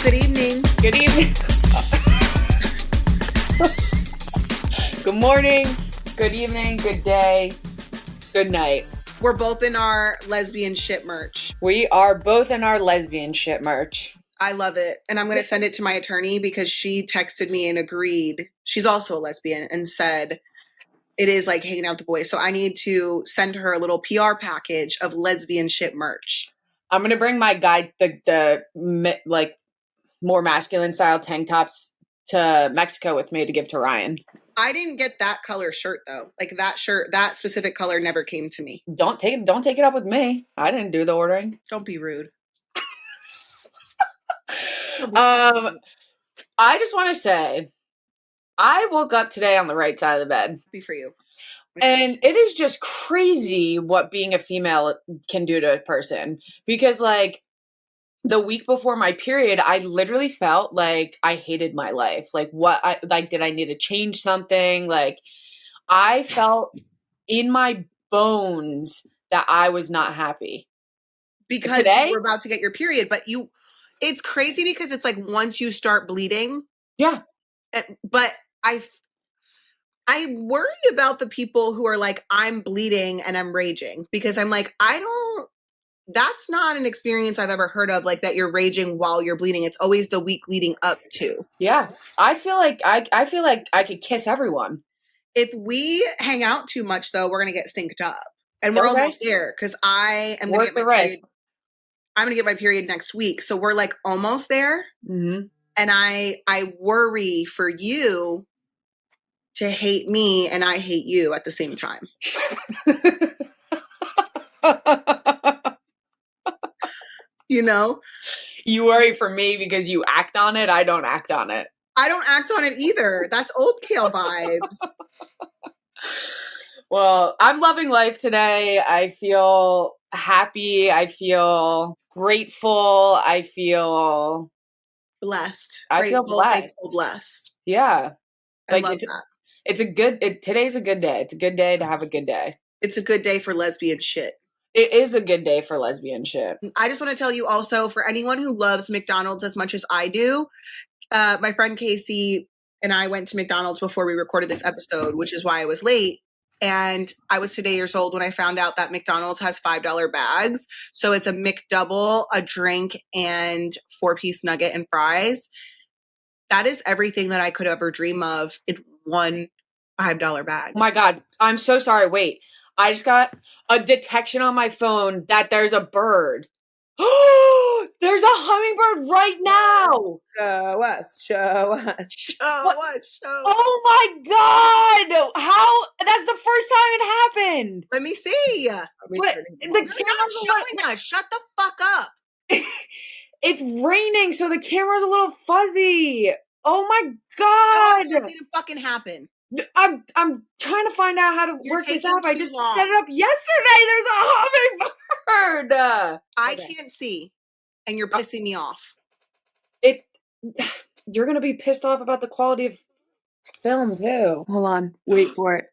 Good evening. Good evening. Good morning. Good evening. Good day. Good night. We're both in our lesbian shit merch. We are both in our lesbian shit merch. I love it. And I'm going to send it to my attorney because she texted me and agreed. She's also a lesbian and said it is like hanging out with the boys. So I need to send her a little PR package of lesbian shit merch. I'm going to bring my guy, the like more masculine style tank tops to Mexico with me to give to Ryan. I didn't get that color shirt though. Like that shirt, that specific color never came to me. Don't take it up with me. I didn't do the ordering. Don't be rude. I just want to say, I woke up today on the right side of the bed. Happy for you. And it is just crazy what being a female can do to a person. Because, like, the week before my period, I literally felt like I hated my life. Like, did I need to change something? Like, I felt in my bones that I was not happy. Because you were about to get your period, but it's crazy because it's like once you start bleeding. Yeah. But I worry about the people who are like, I'm bleeding and I'm raging, because I'm like, that's not an experience I've ever heard of, like that you're raging while you're bleeding. It's always the week leading up to. Yeah. I feel like I could kiss everyone. If we hang out too much though, we're going to get synced up. And we're almost there because I am going to get my period. I'm going to get my period next week. So we're like almost there. Mm-hmm. And I worry for you to hate me and I hate you at the same time. You know? You worry for me because you act on it. I don't act on it. I don't act on it either. That's old Kail vibes. Well, I'm loving life today. I feel happy. I feel grateful. I feel blessed. I feel blessed. Thankful, blessed. Yeah. I love that. Today's a good day. It's a good day to have a good day. It's a good day for lesbian shit. It is a good day for lesbian shit. I just want to tell you also, for anyone who loves McDonald's as much as I do, my friend Casey and I went to McDonald's before we recorded this episode, which is why I was late. And I was today years old when I found out that McDonald's has $5 bags. So it's a McDouble, a drink, and 4-piece nugget and fries. That is everything that I could ever dream of in one $5 bag. Oh my God. I'm so sorry. Wait. I just got a detection on my phone that there's a bird. There's a hummingbird right now. Show us. Oh my God. How? That's the first time it happened. Let me see. The camera's showing us. Shut the fuck up. It's raining, so the camera's a little fuzzy. Oh my God. It didn't fucking happen. I'm trying to find out how to work this app. I just set it up yesterday. There's a hummingbird. I can't see, and you're pissing me off. You're gonna be pissed off about the quality of film too. Hold on, wait for it.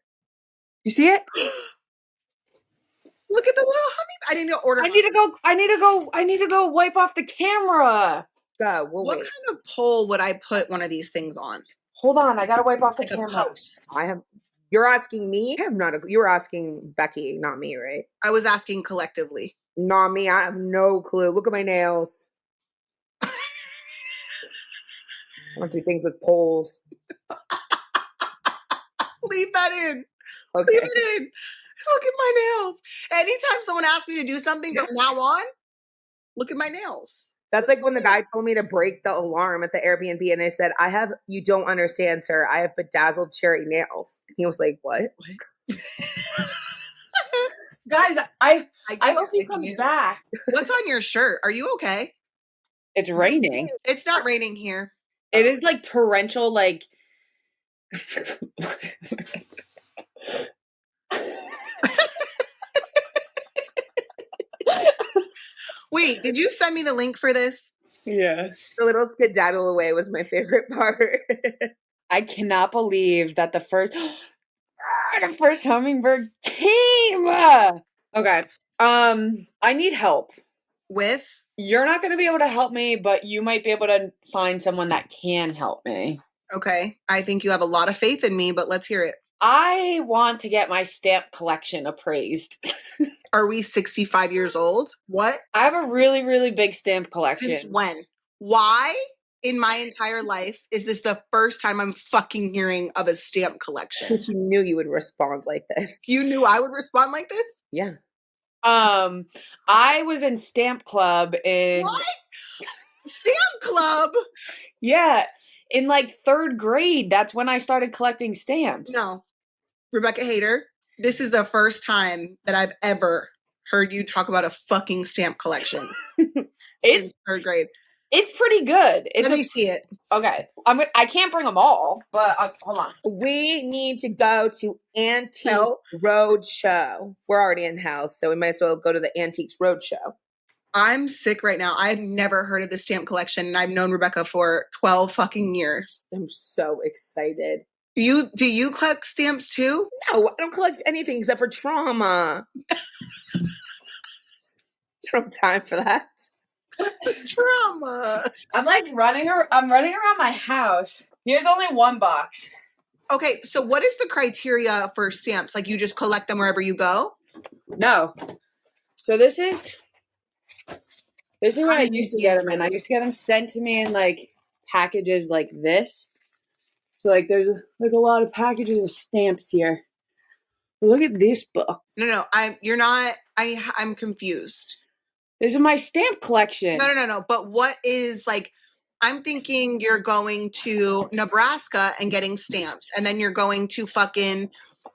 You see it? Look at the little hummingbird. I need to order. I need to go wipe off the camera. What kind of pole would I put one of these things on? Hold on, I gotta wipe off the camera. You're asking me? You were asking Becky, not me, right? I was asking collectively. Not me. I have no clue. Look at my nails. I don't do things with poles. Leave that in. Okay. Leave it in. Look at my nails. Anytime someone asks me to do something from now on, look at my nails. That's like when the guy told me to break the alarm at the Airbnb and I said, you don't understand, sir. I have bedazzled cherry nails. He was like, what? Guys, I hope he comes back. What's on your shirt? Are you okay? It's raining. It's not raining here. It is like torrential, like. Wait, did you send me the link for this? Yeah. The little skedaddle away was my favorite part. I cannot believe that the first hummingbird came. Okay. I need help. With? You're not going to be able to help me, but you might be able to find someone that can help me. Okay. I think you have a lot of faith in me, but let's hear it. I want to get my stamp collection appraised. Are we 65 years old? What? I have a really, really big stamp collection. Since when? Why in my entire life is this the first time I'm fucking hearing of a stamp collection? Because you knew you would respond like this. You knew I would respond like this? Yeah. I was in stamp club in What? Stamp club? Yeah, in like 3rd grade. That's when I started collecting stamps. No. Rebecca Hayter, this is the first time that I've ever heard you talk about a fucking stamp collection. Since 3rd grade. It's pretty good. Let me see it. Okay. I can't bring them all, but hold on. We need to go to Antiques Roadshow. We're already in house, so we might as well go to the Antiques Roadshow. I'm sick right now. I've never heard of the stamp collection, and I've known Rebecca for 12 fucking years. I'm so excited. Do you collect stamps too? No, I don't collect anything except for trauma. Don't have time for that. Trauma. I'm running around my house. Here's only one box. Okay, so what is the criteria for stamps? Like you just collect them wherever you go? No. So this is what I used to get them in. I used to get them sent to me in like packages like this. So like there's like a lot of packages of stamps here. Look at this book. No, I'm confused. This is my stamp collection. No. But what is like, I'm thinking you're going to Nebraska and getting stamps, and then you're going to fucking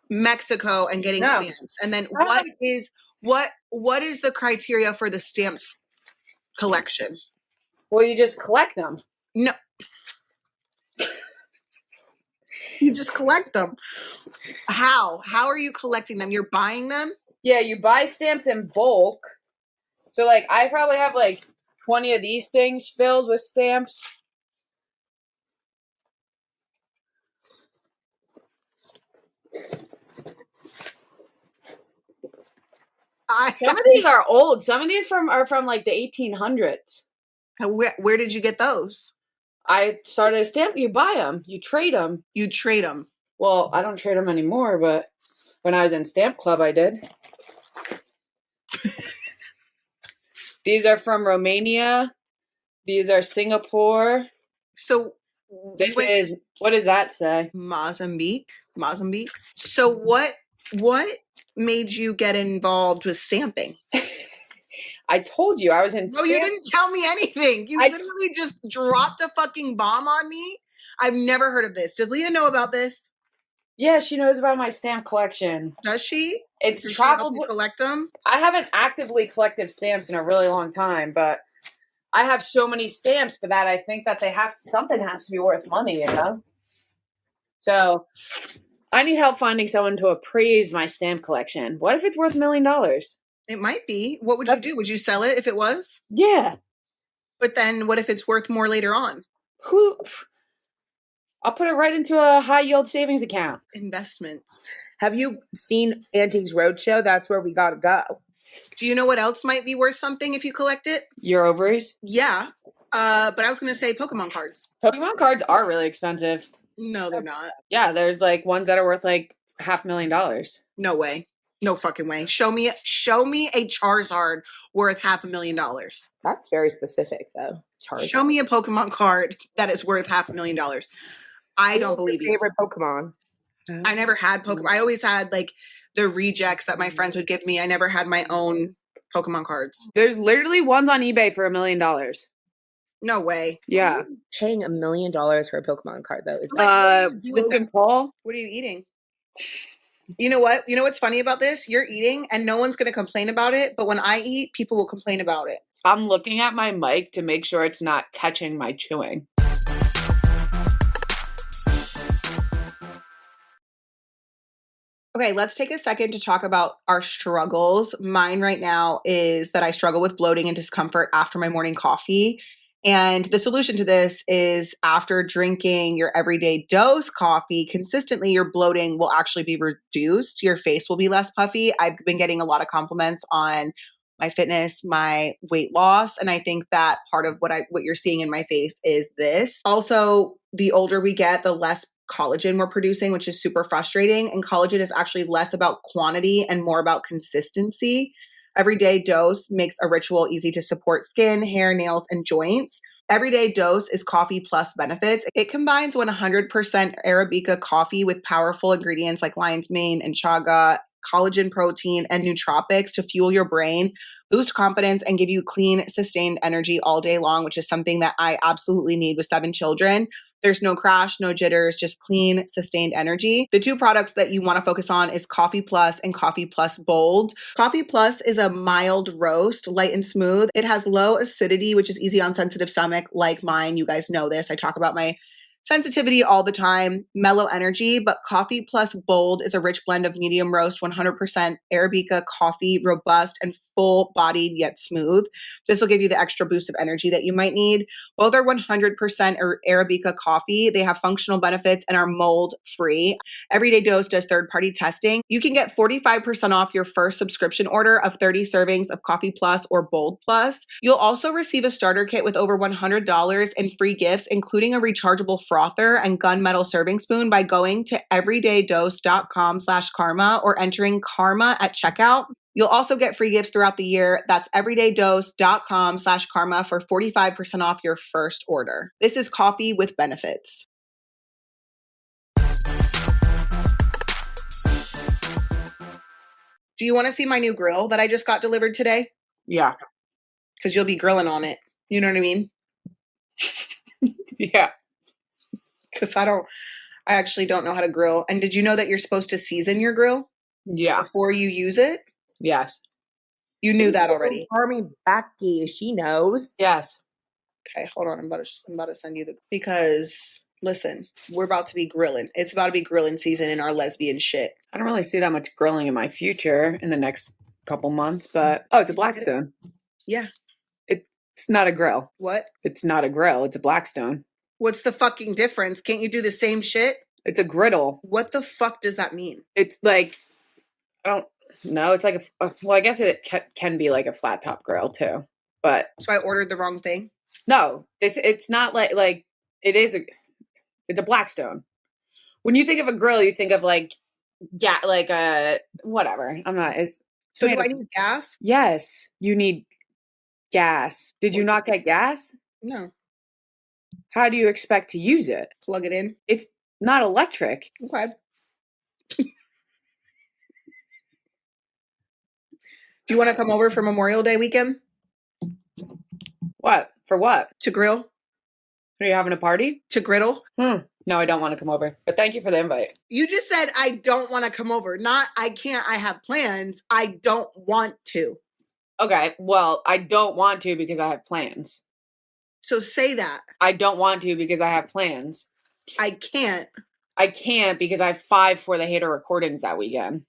Mexico and getting stamps. And then what is the criteria for the stamps collection? Well, you just collect them. No. You just collect them. How? How are you collecting them? You're buying them? Yeah, you buy stamps in bulk. So, like, I probably have, like, 20 of these things filled with stamps. Some of these are old. Some of these are from, like, the 1800s. Where did you get those? I started a stamp. You buy them. You trade them. You trade them. Well, I don't trade them anymore, but when I was in stamp club, I did. These are from Romania. These are Singapore. So what does that say? Mozambique. So what made you get involved with stamping? I told you I was in No, you didn't tell me anything. You literally just dropped a fucking bomb on me. I've never heard of this. Does Leah know about this? Yeah, she knows about my stamp collection. Does she? It's Does probably she help you collect them? I haven't actively collected stamps in a really long time, but I have so many stamps for that I think that something has to be worth money, you know? So I need help finding someone to appraise my stamp collection. What if it's worth $1 million? It might be. What would you do? Would you sell it if it was? Yeah. But then what if it's worth more later on? I'll put it right into a high yield savings account. Investments. Have you seen Antiques Roadshow? That's where we gotta go. Do you know what else might be worth something if you collect it? Your ovaries? Yeah. But I was going to say Pokemon cards. Pokemon cards are really expensive. No, they're not. Yeah, there's like ones that are worth like $500,000. No way. No fucking way. Show me a Charizard worth $500,000. That's very specific, though. Charizard. Show me a Pokemon card that is worth $500,000. I don't believe you. Favorite Pokemon? I never had Pokemon. I always had like the rejects that my friends would give me. I never had my own Pokemon cards. There's literally ones on eBay for $1 million. No way. Yeah. Paying $1 million for a Pokemon card, though. Is Logan Paul. What are you eating? You know what? You know what's funny about this? You're eating and no one's going to complain about it. But when I eat, people will complain about it. I'm looking at my mic to make sure it's not catching my chewing. Okay, let's take a second to talk about our struggles. Mine right now is that I struggle with bloating and discomfort after my morning coffee. And the solution to this is after drinking your everyday dose coffee consistently, your bloating will actually be reduced. Your face will be less puffy. I've been getting a lot of compliments on my fitness, my weight loss. And I think that part of what you're seeing in my face is this. Also, the older we get, the less collagen we're producing, which is super frustrating. And collagen is actually less about quantity and more about consistency. Everyday Dose makes a ritual easy to support skin, hair, nails, and joints. Everyday Dose is coffee plus benefits. It combines 100% Arabica coffee with powerful ingredients like lion's mane and chaga, collagen protein, and nootropics to fuel your brain, boost confidence, and give you clean, sustained energy all day long, which is something that I absolutely need with 7 children. There's no crash, no jitters, just clean, sustained energy. The 2 products that you want to focus on is Coffee Plus and Coffee Plus Bold. Coffee Plus is a mild roast, light and smooth. It has low acidity, which is easy on sensitive stomach like mine. You guys know this. I talk about my sensitivity all the time, mellow energy, but Coffee Plus Bold is a rich blend of medium roast, 100% Arabica coffee, robust and full-bodied yet smooth. This will give you the extra boost of energy that you might need. Both are 100% Arabica coffee. They have functional benefits and are mold-free. Everyday Dose does third-party testing. You can get 45% off your first subscription order of 30 servings of Coffee Plus or Bold Plus. You'll also receive a starter kit with over $100 in free gifts, including a rechargeable frother and gunmetal serving spoon by going to everydaydose.com/karma or entering karma at checkout. You'll also get free gifts throughout the year. That's everydaydose.com/karma for 45% off your first order. This is coffee with benefits. Do you want to see my new grill that I just got delivered today? Yeah. Because you'll be grilling on it. You know what I mean? Yeah. Because I actually don't know how to grill. And did you know that you're supposed to season your grill Yeah. before you use it? Yes. You knew that already. Army Becky, she knows. Yes. Okay, hold on. I'm about to send you because listen, we're about to be grilling. It's about to be grilling season in our lesbian shit. I don't really see that much grilling in my future in the next couple months, but it's a Blackstone. Yeah. It's not a grill. What? It's not a grill. It's a Blackstone. What's the fucking difference? Can't you do the same shit? It's a griddle. What the fuck does that mean? It's like, I don't know. It's like well, I guess it can be like a flat top grill too, but. So I ordered the wrong thing? No, it's not like it's a Blackstone. When you think of a grill, you think of like whatever. I'm not. So do I need gas? Yes, you need gas. Did you not get gas? No. How do you expect to use it? Plug it in. It's not electric. Okay. Do you want to come over for Memorial Day weekend? What? For what? To grill? Are you having a party? To griddle? No, I don't want to come over. But thank you for the invite. You just said I don't want to come over. Not I can't, I have plans. I don't want to. Okay. Well, I don't want to because I have plans. So say that. I don't want to because I have plans. I can't. I can't because I have 5 for the Hayter recordings that weekend.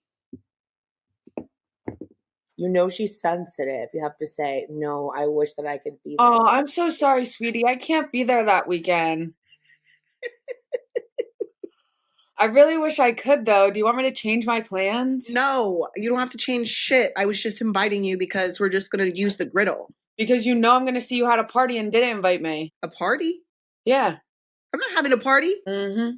You know she's sensitive. You have to say, no, I wish that I could be there. Oh, I'm so sorry, sweetie. I can't be there that weekend. I really wish I could, though. Do you want me to change my plans? No, you don't have to change shit. I was just inviting you because we're just going to use the griddle. Because you know I'm going to see you had a party and didn't invite me. A party? Yeah. I'm not having a party. Mm-hmm.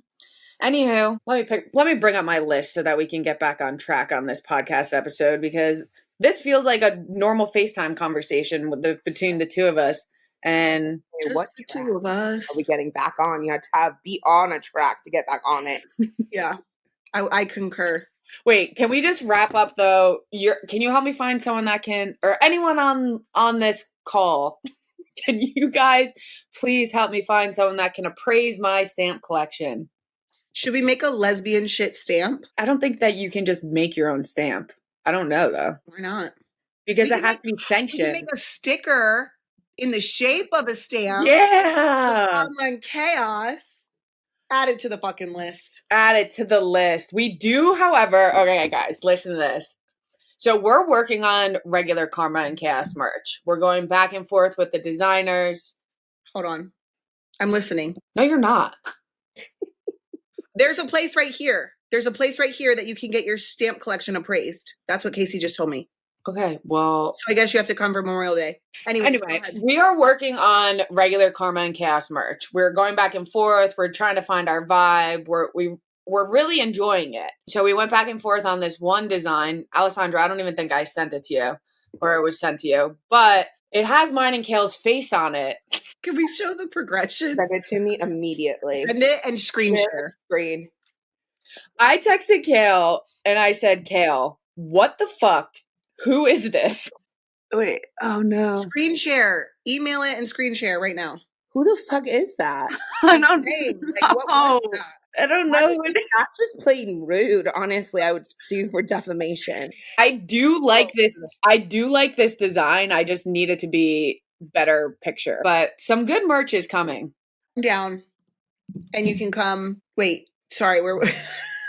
Anywho, let me bring up my list so that we can get back on track on this podcast episode, because this feels like a normal FaceTime conversation between the two of us. And just what the two of us are we getting back on? You have to be on a track to get back on it. Yeah, I concur. Wait, can we just wrap up though? Can you help me find someone that can, or anyone on this call? Can you guys please help me find someone that can appraise my stamp collection? Should we make a lesbian shit stamp? I don't think that you can just make your own stamp. I don't know though. Why not? Because it has to be sanctioned. We can make a sticker in the shape of a stamp. Yeah. On chaos. Add it to the fucking list. Add it to the list. We do, however, okay, guys, listen to this. So we're working on regular Karma and Chaos merch. We're going back and forth with the designers. Hold on. I'm listening. No, you're not. There's a place right here. There's a place right here that you can get your stamp collection appraised. That's what Casey just told me. Okay, well. So I guess you have to come for Memorial Day. Anyways, Anyway, we are working on regular Karma and Chaos merch. We're going back and forth. We're trying to find our vibe. We're really enjoying it. So we went back and forth on this one design. Alessandra, I don't even think I sent it to you or it was sent to you, but it has mine and Kail's face on it. Can we show the progression? Send it to me immediately. Send it and screen share. Screen. I texted Kail and I said, Kail, what the fuck? Who is this? Wait, oh no. Screen share. Email it and screen share right now. Who the fuck is that? I don't know. Like, what was that? I don't know. That's just plain rude. Honestly, I would sue you for defamation. I do like this. I do like this design. I just need it to be better picture. But some good merch is coming. I'm down. And you can come. Wait, sorry, we're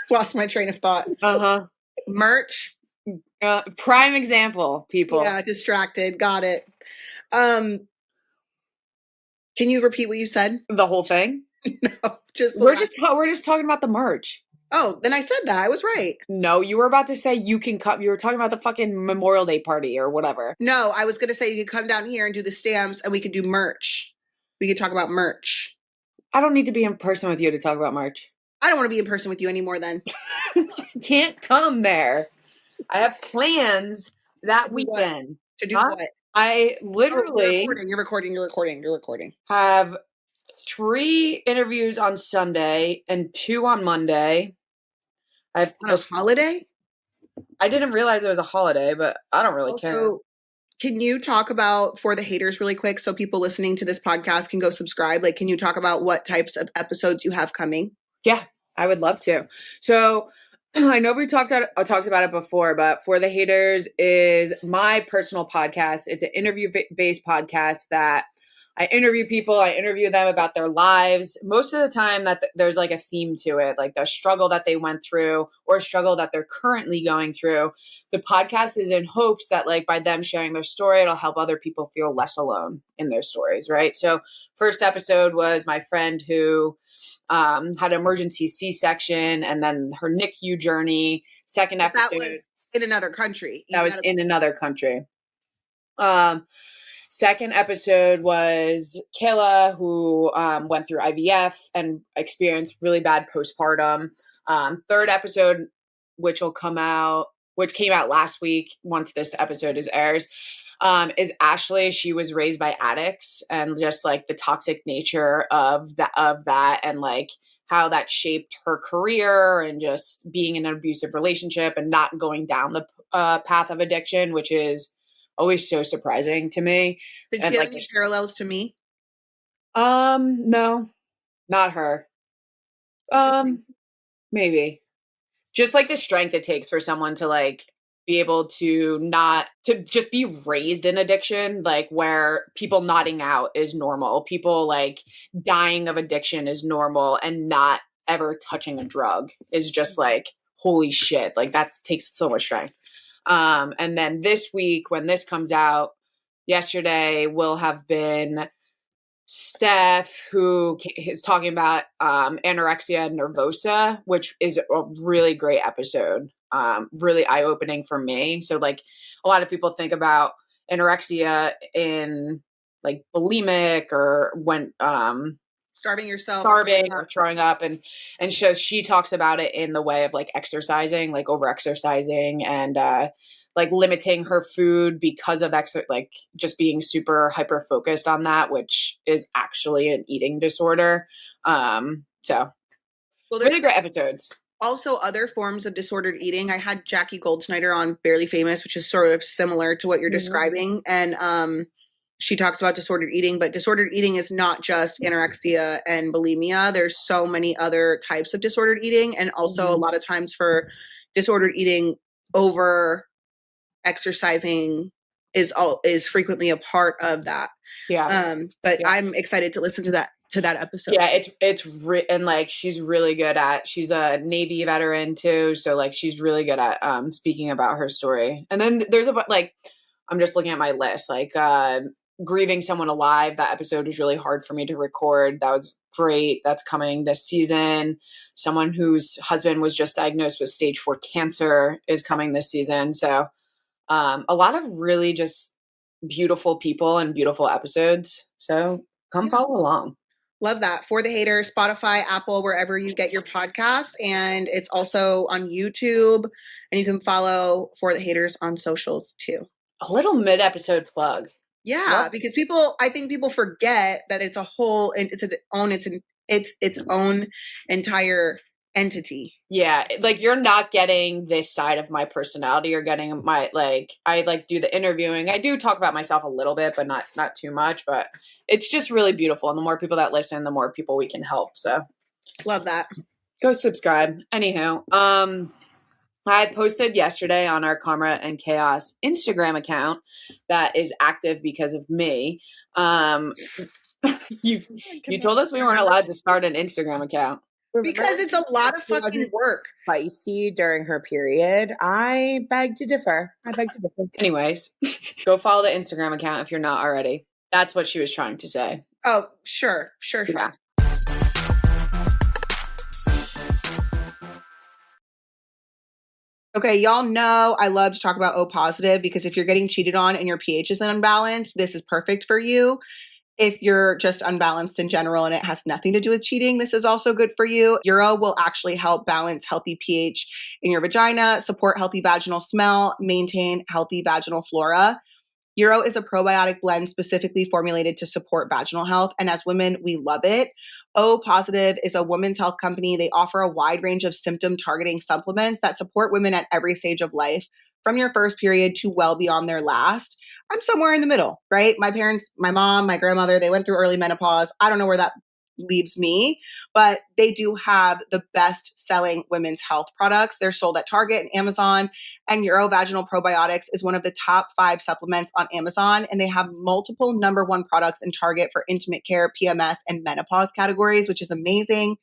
lost my train of thought. Uh-huh. Merch. Prime example, people. Yeah, distracted. Got it. Can you repeat what you said? The whole thing? No, we're just talking about the merch. Oh, then I said that. I was right. No, you were about to say you can come. You were talking about the fucking Memorial Day party or whatever. No, I was going to say you could come down here and do the stamps and we could do merch. We could talk about merch. I don't need to be in person with you to talk about merch. I don't want to be in person with you anymore then. Can't come there. I have plans that weekend. To do what? I literally... You're recording. Have 3 interviews on Sunday and 2 on Monday. I have a holiday? I didn't realize it was a holiday, but I don't really care. Can you talk about For the Haters really quick so people listening to this podcast can go subscribe? Like, can you talk about what types of episodes you have coming? Yeah, I would love to. So I know we talked about it before, but For the Haters is my personal podcast. It's an interview-based podcast that I interview people. I interview them about their lives. Most of the time that there's like a theme to it, like the struggle that they went through or a struggle that they're currently going through. The podcast is in hopes that like by them sharing their story, it'll help other people feel less alone in their stories, right? So first episode was my friend who had an emergency C-section and then her NICU journey. Second episode. That was in another country. In another country. Second episode was Kayla, who went through IVF and experienced really bad postpartum. Third episode, which came out last week once this episode airs, is Ashley. She was raised by addicts and just like the toxic nature of that and like how that shaped her career and just being in an abusive relationship and not going down the path of addiction, which is always so surprising to me. Did she have any parallels to me? No, not her. Maybe just like the strength it takes for someone to like be able to not to just be raised in addiction, like where people nodding out is normal. People like dying of addiction is normal and not ever touching a drug is just like, holy shit. Like that takes so much strength. And then this week, when this comes out, yesterday will have been Steph, who is talking about anorexia nervosa, which is a really great episode, really eye-opening for me. So like a lot of people think about anorexia in like bulimic or when starving or throwing up, and so she talks about it in the way of like exercising, like over exercising and like limiting her food because of like just being super hyper focused on that, which is actually an eating disorder. So really great episodes. Also other forms of disordered eating. I had Jackie Goldschneider on Barely Famous, which is sort of similar to what you're describing. And she talks about disordered eating, but disordered eating is not just anorexia and bulimia. There's so many other types of disordered eating. And also a lot of times for disordered eating, over exercising is frequently a part of that. Yeah. But yeah. I'm excited to listen to that episode. Yeah, and like she's really good at, she's a Navy veteran too, so like she's really good at speaking about her story. And then there's like I'm just looking at my list, like grieving someone alive. That episode was really hard for me to record. That was great. That's coming this season. Someone whose husband was just diagnosed with stage 4 cancer is coming this season. So A lot of really just beautiful people and beautiful episodes. So come follow along. Love that. For the Haters, Spotify, Apple, wherever you get your podcast. And it's also on YouTube. And you can follow For the Haters on socials too. A little mid-episode plug. Yeah, because I think people forget that it's a whole, it's its own entire entity. Yeah, like you're not getting this side of my personality. You're getting my I do the interviewing. I do talk about myself a little bit, but not too much. But it's just really beautiful, and the more people that listen, the more people we can help. So love that. Go subscribe. Anywho, I posted yesterday on our Karma and Chaos Instagram account that is active because of me. You told us we weren't allowed to start an Instagram account. Because it's a lot of fucking work. Spicy during her period. I beg to differ. Anyways, go follow the Instagram account if you're not already. That's what she was trying to say. Oh, sure. Yeah. Okay, y'all know I love to talk about O positive because if you're getting cheated on and your pH is unbalanced, this is perfect for you. If you're just unbalanced in general and it has nothing to do with cheating, this is also good for you. Uro will actually help balance healthy pH in your vagina, support healthy vaginal smell, maintain healthy vaginal flora. Uro is a probiotic blend specifically formulated to support vaginal health. And as women, we love it. O Positive is a women's health company. They offer a wide range of symptom targeting supplements that support women at every stage of life, from your first period to well beyond their last. I'm somewhere in the middle, right? My parents, my mom, my grandmother, they went through early menopause. I don't know where that leaves me, but they do have the best selling women's health products. They're sold at Target and Amazon, and Urovaginal Probiotics is one of the top 5 supplements on Amazon, and they have multiple #1 products in Target for intimate care, PMS, and menopause categories, which is amazing.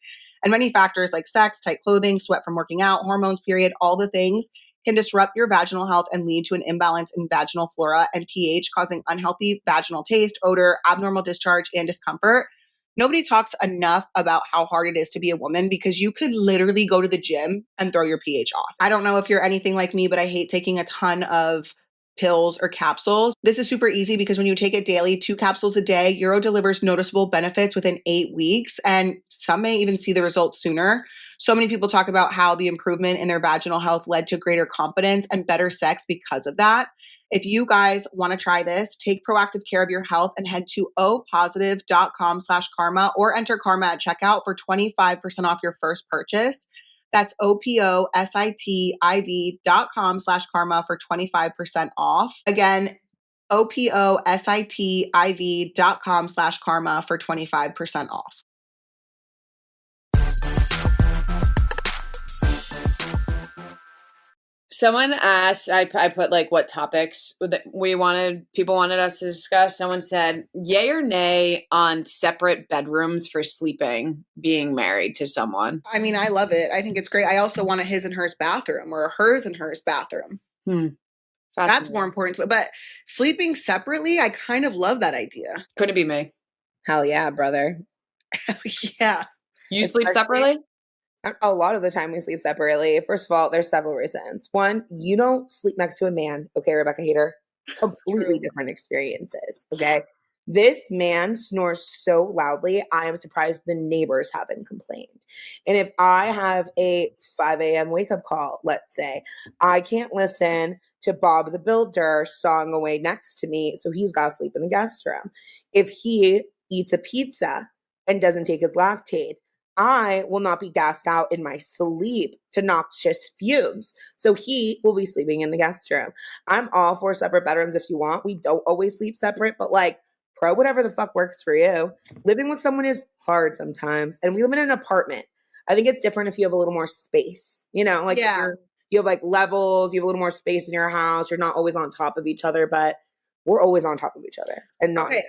And many factors like sex, tight clothing, sweat from working out, hormones, period, all the things can disrupt your vaginal health and lead to an imbalance in vaginal flora and pH, causing unhealthy vaginal taste, odor, abnormal discharge, and discomfort. Nobody talks enough about how hard it is to be a woman because you could literally go to the gym and throw your pH off. I don't know if you're anything like me, but I hate taking a ton of pills or capsules. This is super easy because when you take it daily, 2 capsules a day, Uro delivers noticeable benefits within 8 weeks, and some may even see the results sooner. So many people talk about how the improvement in their vaginal health led to greater confidence and better sex because of that. If you guys want to try this, take proactive care of your health and head to opositive.com/karma or enter karma at checkout for 25% off your first purchase. That's opositiv.com/karma for 25% off. Again, opositiv.com/karma for 25% off. Someone asked, I put what topics that people wanted us to discuss. Someone said, yay or nay on separate bedrooms for sleeping, being married to someone. I mean, I love it. I think it's great. I also want a his and hers bathroom or a hers and hers bathroom. That's more important. But sleeping separately, I kind of love that idea. Couldn't be me. Hell yeah, brother. Yeah. You sleep separately? A lot of the time we sleep separately. First of all, there's several reasons. One, you don't sleep next to a man. Okay, Rebecca Hayter. Completely different experiences. Okay. This man snores so loudly, I am surprised the neighbors haven't complained. And if I have a 5 a.m. wake up call, let's say, I can't listen to Bob the Builder song away next to me, so he's got to sleep in the guest room. If he eats a pizza and doesn't take his Lactaid, I will not be gassed out in my sleep to noxious fumes. So he will be sleeping in the guest room. I'm all for separate bedrooms if you want. We don't always sleep separate, but pro whatever the fuck works for you. Living with someone is hard sometimes. And we live in an apartment. I think it's different if you have a little more space. You have levels, you have a little more space in your house. You're not always on top of each other, but we're always on top of each other and not. Okay.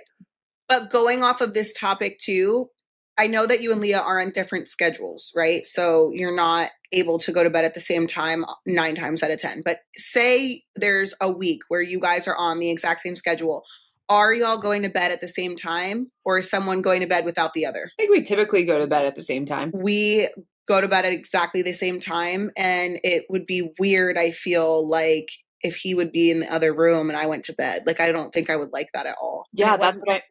But going off of this topic too, I know that you and Leah are on different schedules, right? So you're not able to go to bed at the same time 9 times out of 10. But say there's a week where you guys are on the exact same schedule. Are y'all going to bed at the same time, or is someone going to bed without the other? I think we typically go to bed at the same time. We go to bed at exactly the same time, and it would be weird, I feel like, if he would be in the other room and I went to bed. Like, I don't think I would like that at all. Yeah, that's what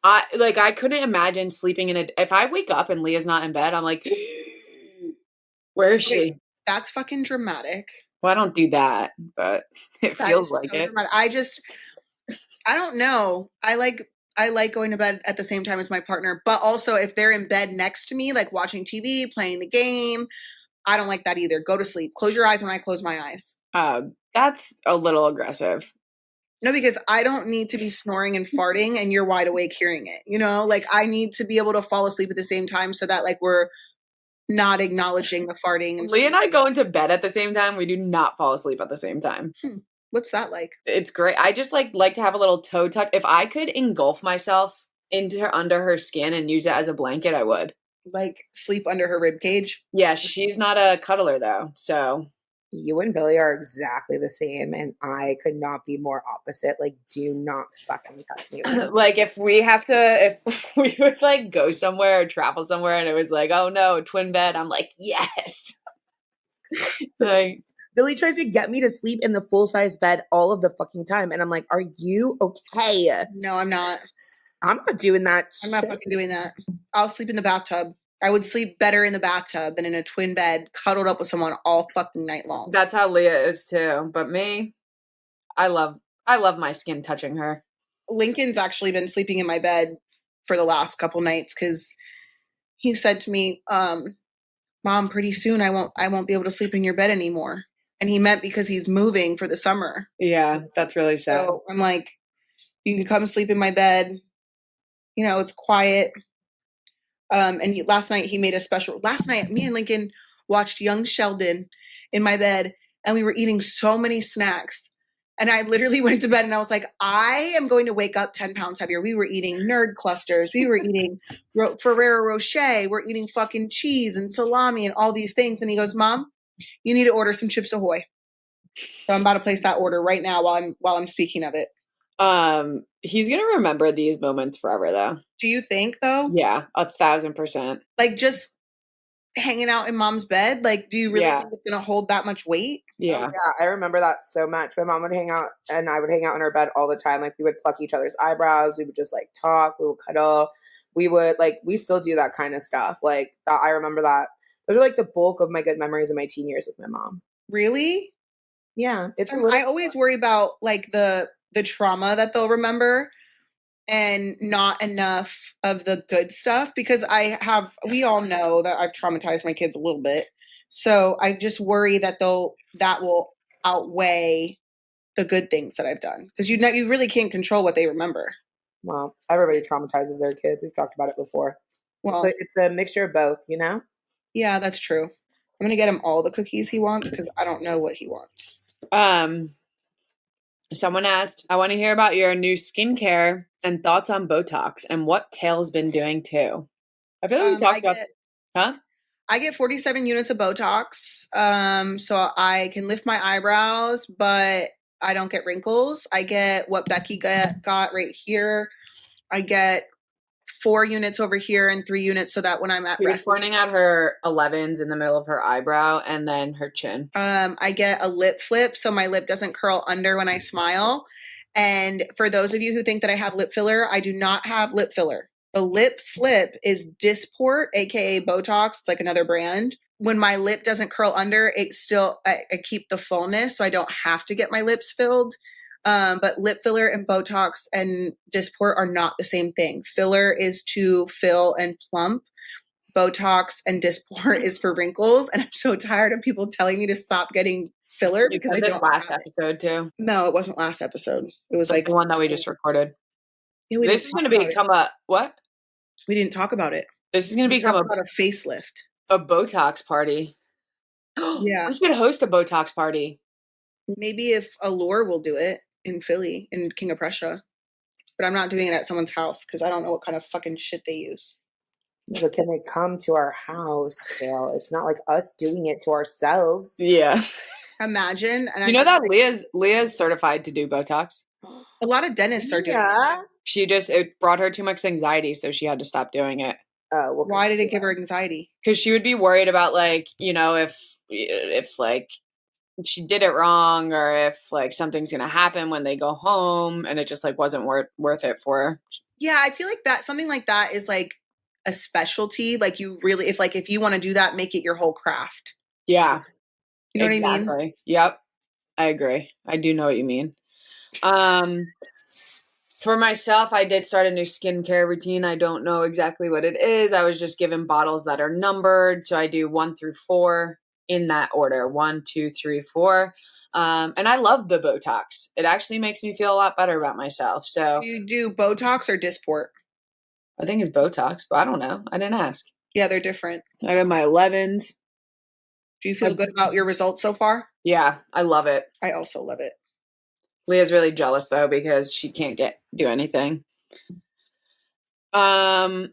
I couldn't imagine sleeping if I wake up and Leah's not in bed, I'm like, where is she? That's fucking dramatic. Well, I don't do that, but it feels like so it. Dramatic. I don't know. I like going to bed at the same time as my partner, but also if they're in bed next to me, like watching TV, playing the game, I don't like that either. Go to sleep. Close your eyes when I close my eyes. That's a little aggressive. No, because I don't need to be snoring and farting and you're wide awake hearing it. You know, like I need to be able to fall asleep at the same time so that like we're not acknowledging the farting. And Leah and I go into bed at the same time. We do not fall asleep at the same time. What's that like? It's great. I just like to have a little toe tuck. If I could engulf myself under her skin and use it as a blanket, I would. Like sleep under her rib cage? Yeah, she's not a cuddler though, so. You and Billy are exactly the same, and I could not be more opposite. Like, do not fucking touch me. Like, if we would like go somewhere or travel somewhere and it was like, oh no, twin bed, I'm like, yes. Like, Billy tries to get me to sleep in the full-size bed all of the fucking time, and I'm like, are you okay? No, I'm not. I'm not doing that. I'm not fucking doing that. I'll sleep in the bathtub. I would sleep better in the bathtub than in a twin bed, cuddled up with someone all fucking night long. That's how Leah is too. But me, I love my skin touching her. Lincoln's actually been sleeping in my bed for the last couple nights because he said to me, Mom, pretty soon I won't be able to sleep in your bed anymore. And he meant because he's moving for the summer. Yeah, that's really sad. So I'm like, you can come sleep in my bed. You know, it's quiet. Last night me and Lincoln watched Young Sheldon in my bed and we were eating so many snacks. And I literally went to bed and I was like, I am going to wake up 10 pounds heavier. We were eating nerd clusters. We were eating Ferrero Rocher. We're eating fucking cheese and salami and all these things. And he goes, Mom, you need to order some Chips Ahoy. So I'm about to place that order right now while I'm speaking of it. He's going to remember these moments forever though. Do you think though? Yeah, 1,000%. Like just hanging out in Mom's bed? Like, do you really think it's going to hold that much weight? Yeah. Oh, yeah, I remember that so much. My mom would hang out and I would hang out in her bed all the time. Like we would pluck each other's eyebrows. We would just like talk. We would cuddle. We would we still do that kind of stuff. Like I remember that. Those are like the bulk of my good memories of my teen years with my mom. Really? Yeah. I always worry about like the trauma that they'll remember and not enough of the good stuff because we all know that I've traumatized my kids a little bit. So I just worry that that will outweigh the good things that I've done because you really can't control what they remember. Well, everybody traumatizes their kids. We've talked about it before. Well, it's a mixture of both, you know? Yeah, that's true. I'm going to get him all the cookies he wants because I don't know what he wants. Someone asked, I want to hear about your new skincare and thoughts on Botox and what Kail's been doing too. I feel like we talked about... Huh? I get 47 units of Botox, so I can lift my eyebrows, but I don't get wrinkles. I get what Becky got right here. I get 4 units over here and 3 units so that when I'm at rest. She's pointing at her 11s in the middle of her eyebrow and then her chin. I get a lip flip so my lip doesn't curl under when I smile. And for those of you who think that I have lip filler, I do not have lip filler. The lip flip is Dysport, aka Botox. It's like another brand. When my lip doesn't curl under, I keep the fullness, so I don't have to get my lips filled. But lip filler and Botox and Dysport are not the same thing. Filler is to fill and plump. Botox and Dysport is for wrinkles. And I'm so tired of people telling me to stop getting filler because I don't. Last episode too. No, it wasn't last episode. It was like the one that we just recorded. Yeah, this is going to become a what? We didn't talk about it. This is going to become about a facelift. A Botox party. Yeah. We should host a Botox party. Maybe if Allure will do it in Philly, in King of Prussia. But I'm not doing it at someone's house because I don't know what kind of fucking shit they use. But can they come to our house, Kail? It's not like us doing it to ourselves. Yeah. Imagine. And you know that Leah's certified to do Botox? A lot of dentists are doing it. It brought her too much anxiety, so she had to stop doing it. Why did it give her anxiety? Because she would be worried about if she did it wrong, or if like something's gonna happen when they go home, and it just like wasn't worth it for her. Yeah, I feel like that something like that is like a specialty. Like you really, if you want to do that, make it your whole craft. Yeah, You know what I mean? exactly. Yep, I agree. I do know what you mean. For myself, I did start a new skincare routine. I don't know exactly what it is. I was just given bottles that are numbered. So I do 1 through 4 in that order. 1, 2, 3, 4. And I love the Botox. It actually makes me feel a lot better about myself. So Do you do Botox or Dysport? I think it's Botox, but I don't know. I didn't ask. Yeah, they're different. I got my 11s. Do you feel good about your results so far? Yeah, I love it. I also love it. Leah's really jealous though because she can't do anything. Kail,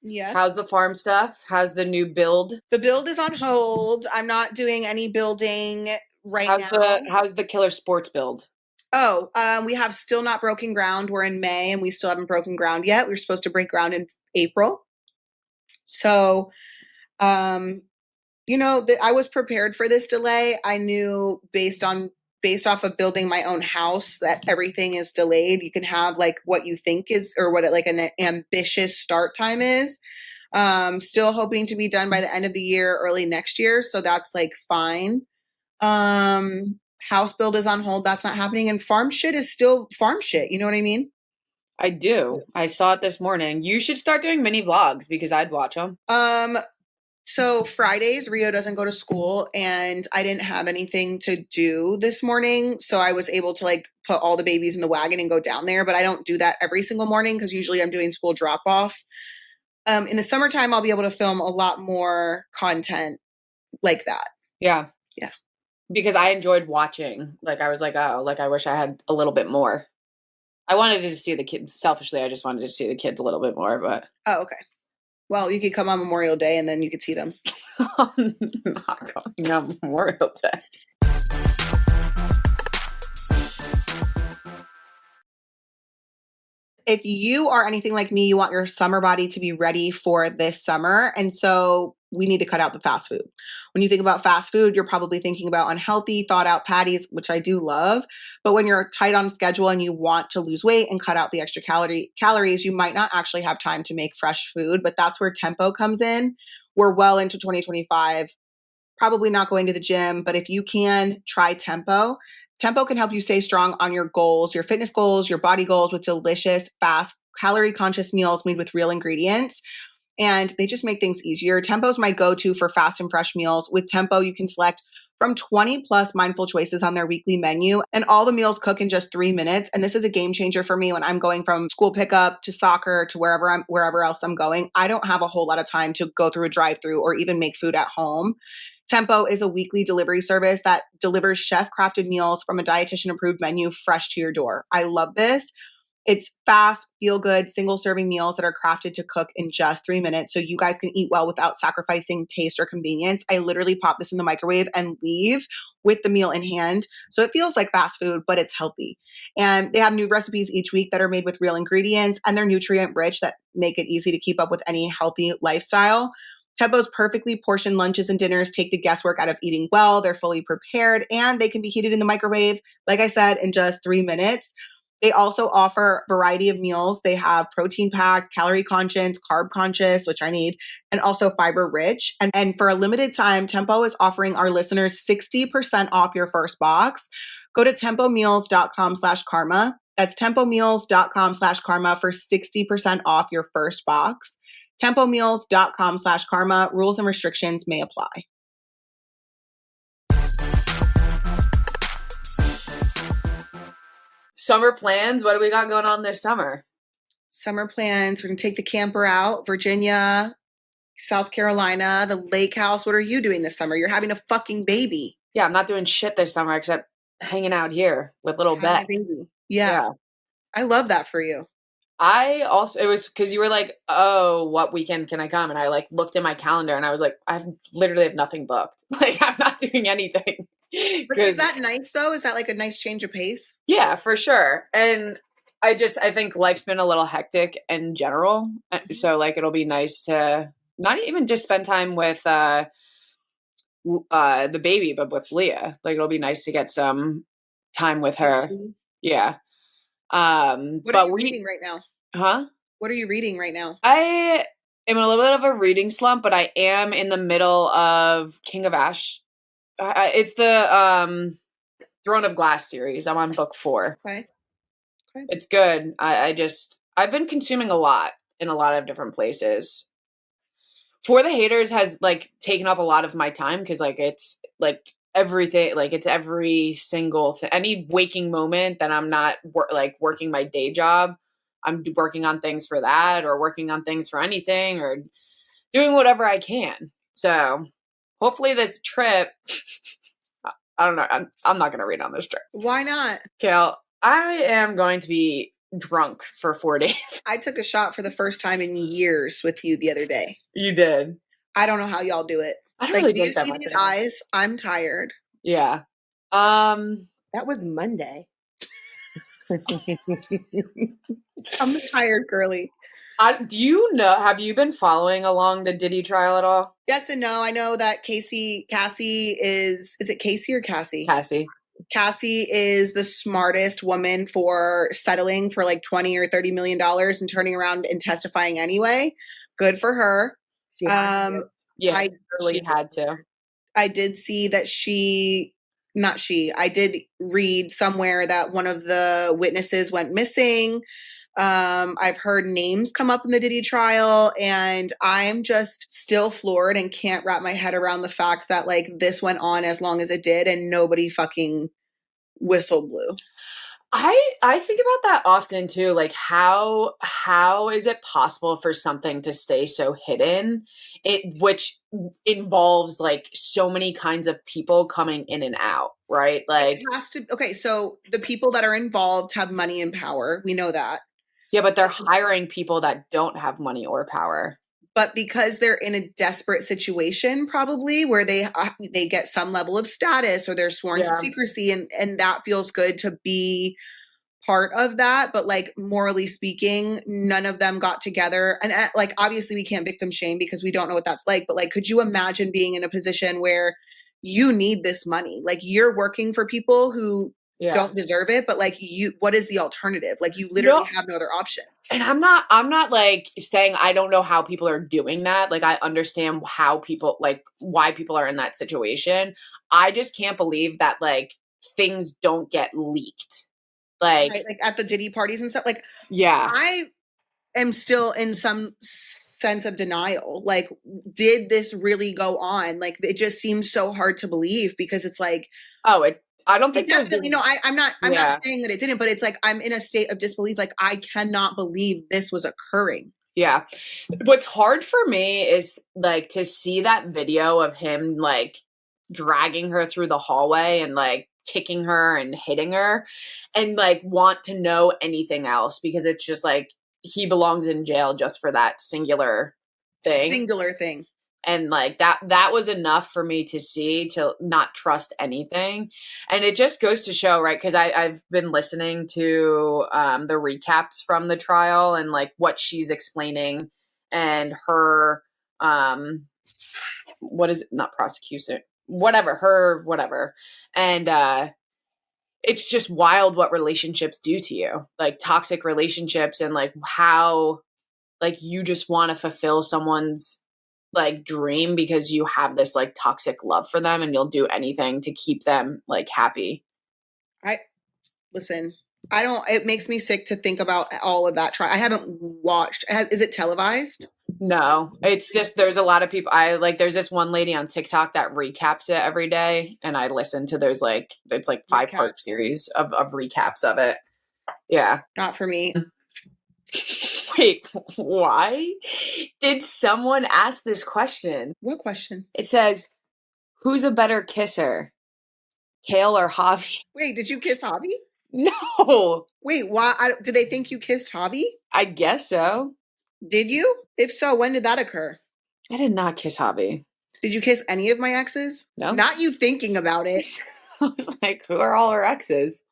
Yeah. how's the farm stuff? How's the new build? The build is on hold. I'm not doing any building right now. How's the killer sports build? Oh, we have still not broken ground. We're in May and we still haven't broken ground yet. We were supposed to break ground in April. So, I was prepared for this delay. I knew based off of building my own house that everything is delayed. You can have like what you think is or what like an ambitious start time is. Still hoping to be done by the end of the year, early next year. So that's like fine. House build is on hold. That's not happening. And farm shit is still farm shit. You know what I mean? I do. I saw it this morning. You should start doing mini vlogs because I'd watch them. So Fridays, Rio doesn't go to school and I didn't have anything to do this morning. So I was able to like put all the babies in the wagon and go down there. But I don't do that every single morning because usually I'm doing school drop off. In the summertime, I'll be able to film a lot more content like that. Yeah. Yeah. Because I enjoyed watching. Like I was like, oh, like I wish I had a little bit more. I wanted to see the kids. Selfishly, I just wanted to see the kids a little bit more, but. Oh, okay. Well, you could come on Memorial Day and then you could see them. I'm not going on Memorial Day. If you are anything like me, you want your summer body to be ready for this summer. And so we need to cut out the fast food. When you think about fast food, you're probably thinking about unhealthy, thought out patties, which I do love. But when you're tight on schedule and you want to lose weight and cut out the extra calories, you might not actually have time to make fresh food. But that's where Tempo comes in. We're well into 2025. Probably not going to the gym, but if you can, try Tempo. Tempo can help you stay strong on your goals, your fitness goals, your body goals with delicious, fast, calorie-conscious meals made with real ingredients. And they just make things easier. Tempo is my go-to for fast and fresh meals. With Tempo, you can select from 20 plus mindful choices on their weekly menu, and all the meals cook in just 3 minutes. And this is a game changer for me when I'm going from school pickup to soccer to wherever else I'm going. I don't have a whole lot of time to go through a drive-through or even make food at home. Tempo is a weekly delivery service that delivers chef-crafted meals from a dietitian-approved menu fresh to your door. I love this. It's fast, feel-good, single-serving meals that are crafted to cook in just 3 minutes so you guys can eat well without sacrificing taste or convenience. I literally pop this in the microwave and leave with the meal in hand. So it feels like fast food, but it's healthy. And they have new recipes each week that are made with real ingredients, and they're nutrient-rich that make it easy to keep up with any healthy lifestyle. Tempo's perfectly portioned lunches and dinners take the guesswork out of eating well. They're fully prepared and they can be heated in the microwave, like I said, in just 3 minutes. They also offer a variety of meals. They have protein packed, calorie conscious, carb conscious, which I need, and also fiber rich. And for a limited time, Tempo is offering our listeners 60% off your first box. Go to tempomeals.com/karma. That's tempomeals.com/karma for 60% off your first box. Tempomeals.com/karma. Rules and restrictions may apply. Summer plans. What do we got going on this summer? Summer plans. We're going to take the camper out. Virginia, South Carolina, the lake house. What are you doing this summer? You're having a fucking baby. Yeah, I'm not doing shit this summer except hanging out here with little Beck. Yeah. I love that for you. It was because you were like, oh, what weekend can I come? And I like looked at my calendar and I was like, I literally have nothing booked. Like I'm not doing anything. But is that nice though? Is that like a nice change of pace? Yeah, for sure. And I think life's been a little hectic in general. So like, it'll be nice to not even just spend time with the baby, but with Leah. Like, it'll be nice to get some time with her. Yeah. What are But you reading right now? Huh? What are you reading right now? I am in a little bit of a reading slump, but I am in the middle of King of Ash. It's the Throne of Glass series. I'm on book 4. Okay. It's good. I've been consuming a lot in a lot of different places. For the Haters has like taken up a lot of my time because like it's like everything, like it's every single thing. Any waking moment that I'm not working my day job, I'm working on things for that, or working on things for anything, or doing whatever I can. So hopefully this trip, I don't know. I'm not going to read on this trip. Why not? Kail, I am going to be drunk for 4 days. I took a shot for the first time in years with you the other day. You did. I don't know how y'all do it. I don't really do you think that see much these anymore. eyes? I'm tired. Yeah. That was Monday. I'm a tired girly. Do you know, have you been following along the Diddy trial at all? Yes and no. I know that Cassie is it Cassie or Cassie? Cassie. Cassie is the smartest woman for settling for like $20 or $30 million and turning around and testifying anyway. Good for her. She had to. Yeah, I she had to. I did see that I did read somewhere that one of the witnesses went missing. I've heard names come up in the Diddy trial, and I'm just still floored and can't wrap my head around the fact that like this went on as long as it did and nobody fucking whistle blew. I think about that often too. Like how is it possible for something to stay so hidden? Which involves like so many kinds of people coming in and out, right? Like it has to. Okay, so the people that are involved have money and power. We know that. Yeah, but they're hiring people that don't have money or power. But because they're in a desperate situation, probably where they get some level of status or they're sworn to secrecy, and that feels good to be part of that. But like morally speaking, none of them got together. And like obviously we can't victim shame because we don't know what that's like. But like, could you imagine being in a position where you need this money? Like you're working for people who don't deserve it, but like what is the alternative? Like you literally have no other option. And I'm not like saying I don't know how people are doing that. Like I understand how people, like why people are in that situation. I just can't believe that like things don't get leaked. Like, right, like at the Diddy parties and stuff. Like, yeah, I am still in some sense of denial. Like, did this really go on? Like, it just seems so hard to believe because it's like, I don't think definitely no. I'm not saying that it didn't, but it's like I'm in a state of disbelief. Like I cannot believe this was occurring. Yeah, what's hard for me is like to see that video of him like dragging her through the hallway and like kicking her and hitting her, and like want to know anything else because it's just like he belongs in jail just for that singular thing. And like that was enough for me to see, to not trust anything. And it just goes to show, right? Because I've been listening to the recaps from the trial and like what she's explaining and her what is it? Not prosecution, whatever. And it's just wild what relationships do to you, like toxic relationships, and like how like you just want to fulfill someone's like dream because you have this like toxic love for them and you'll do anything to keep them like happy. It makes me sick to think about all of that trial. I haven't watched. Is it televised? No, it's just, there's a lot of people. There's this one lady on TikTok that recaps it every day. And I listen to those, like, it's like 5-part series of recaps of it. Yeah. Not for me. Wait, why did someone ask this question? What question? It says, who's a better kisser, Kail or Javi? Wait, did you kiss Javi? No. Wait, why? Did they think you kissed Javi? I guess so. Did you? If so, when did that occur? I did not kiss Javi. Did you kiss any of my exes? No. Not you thinking about it. I was like, who are all our exes?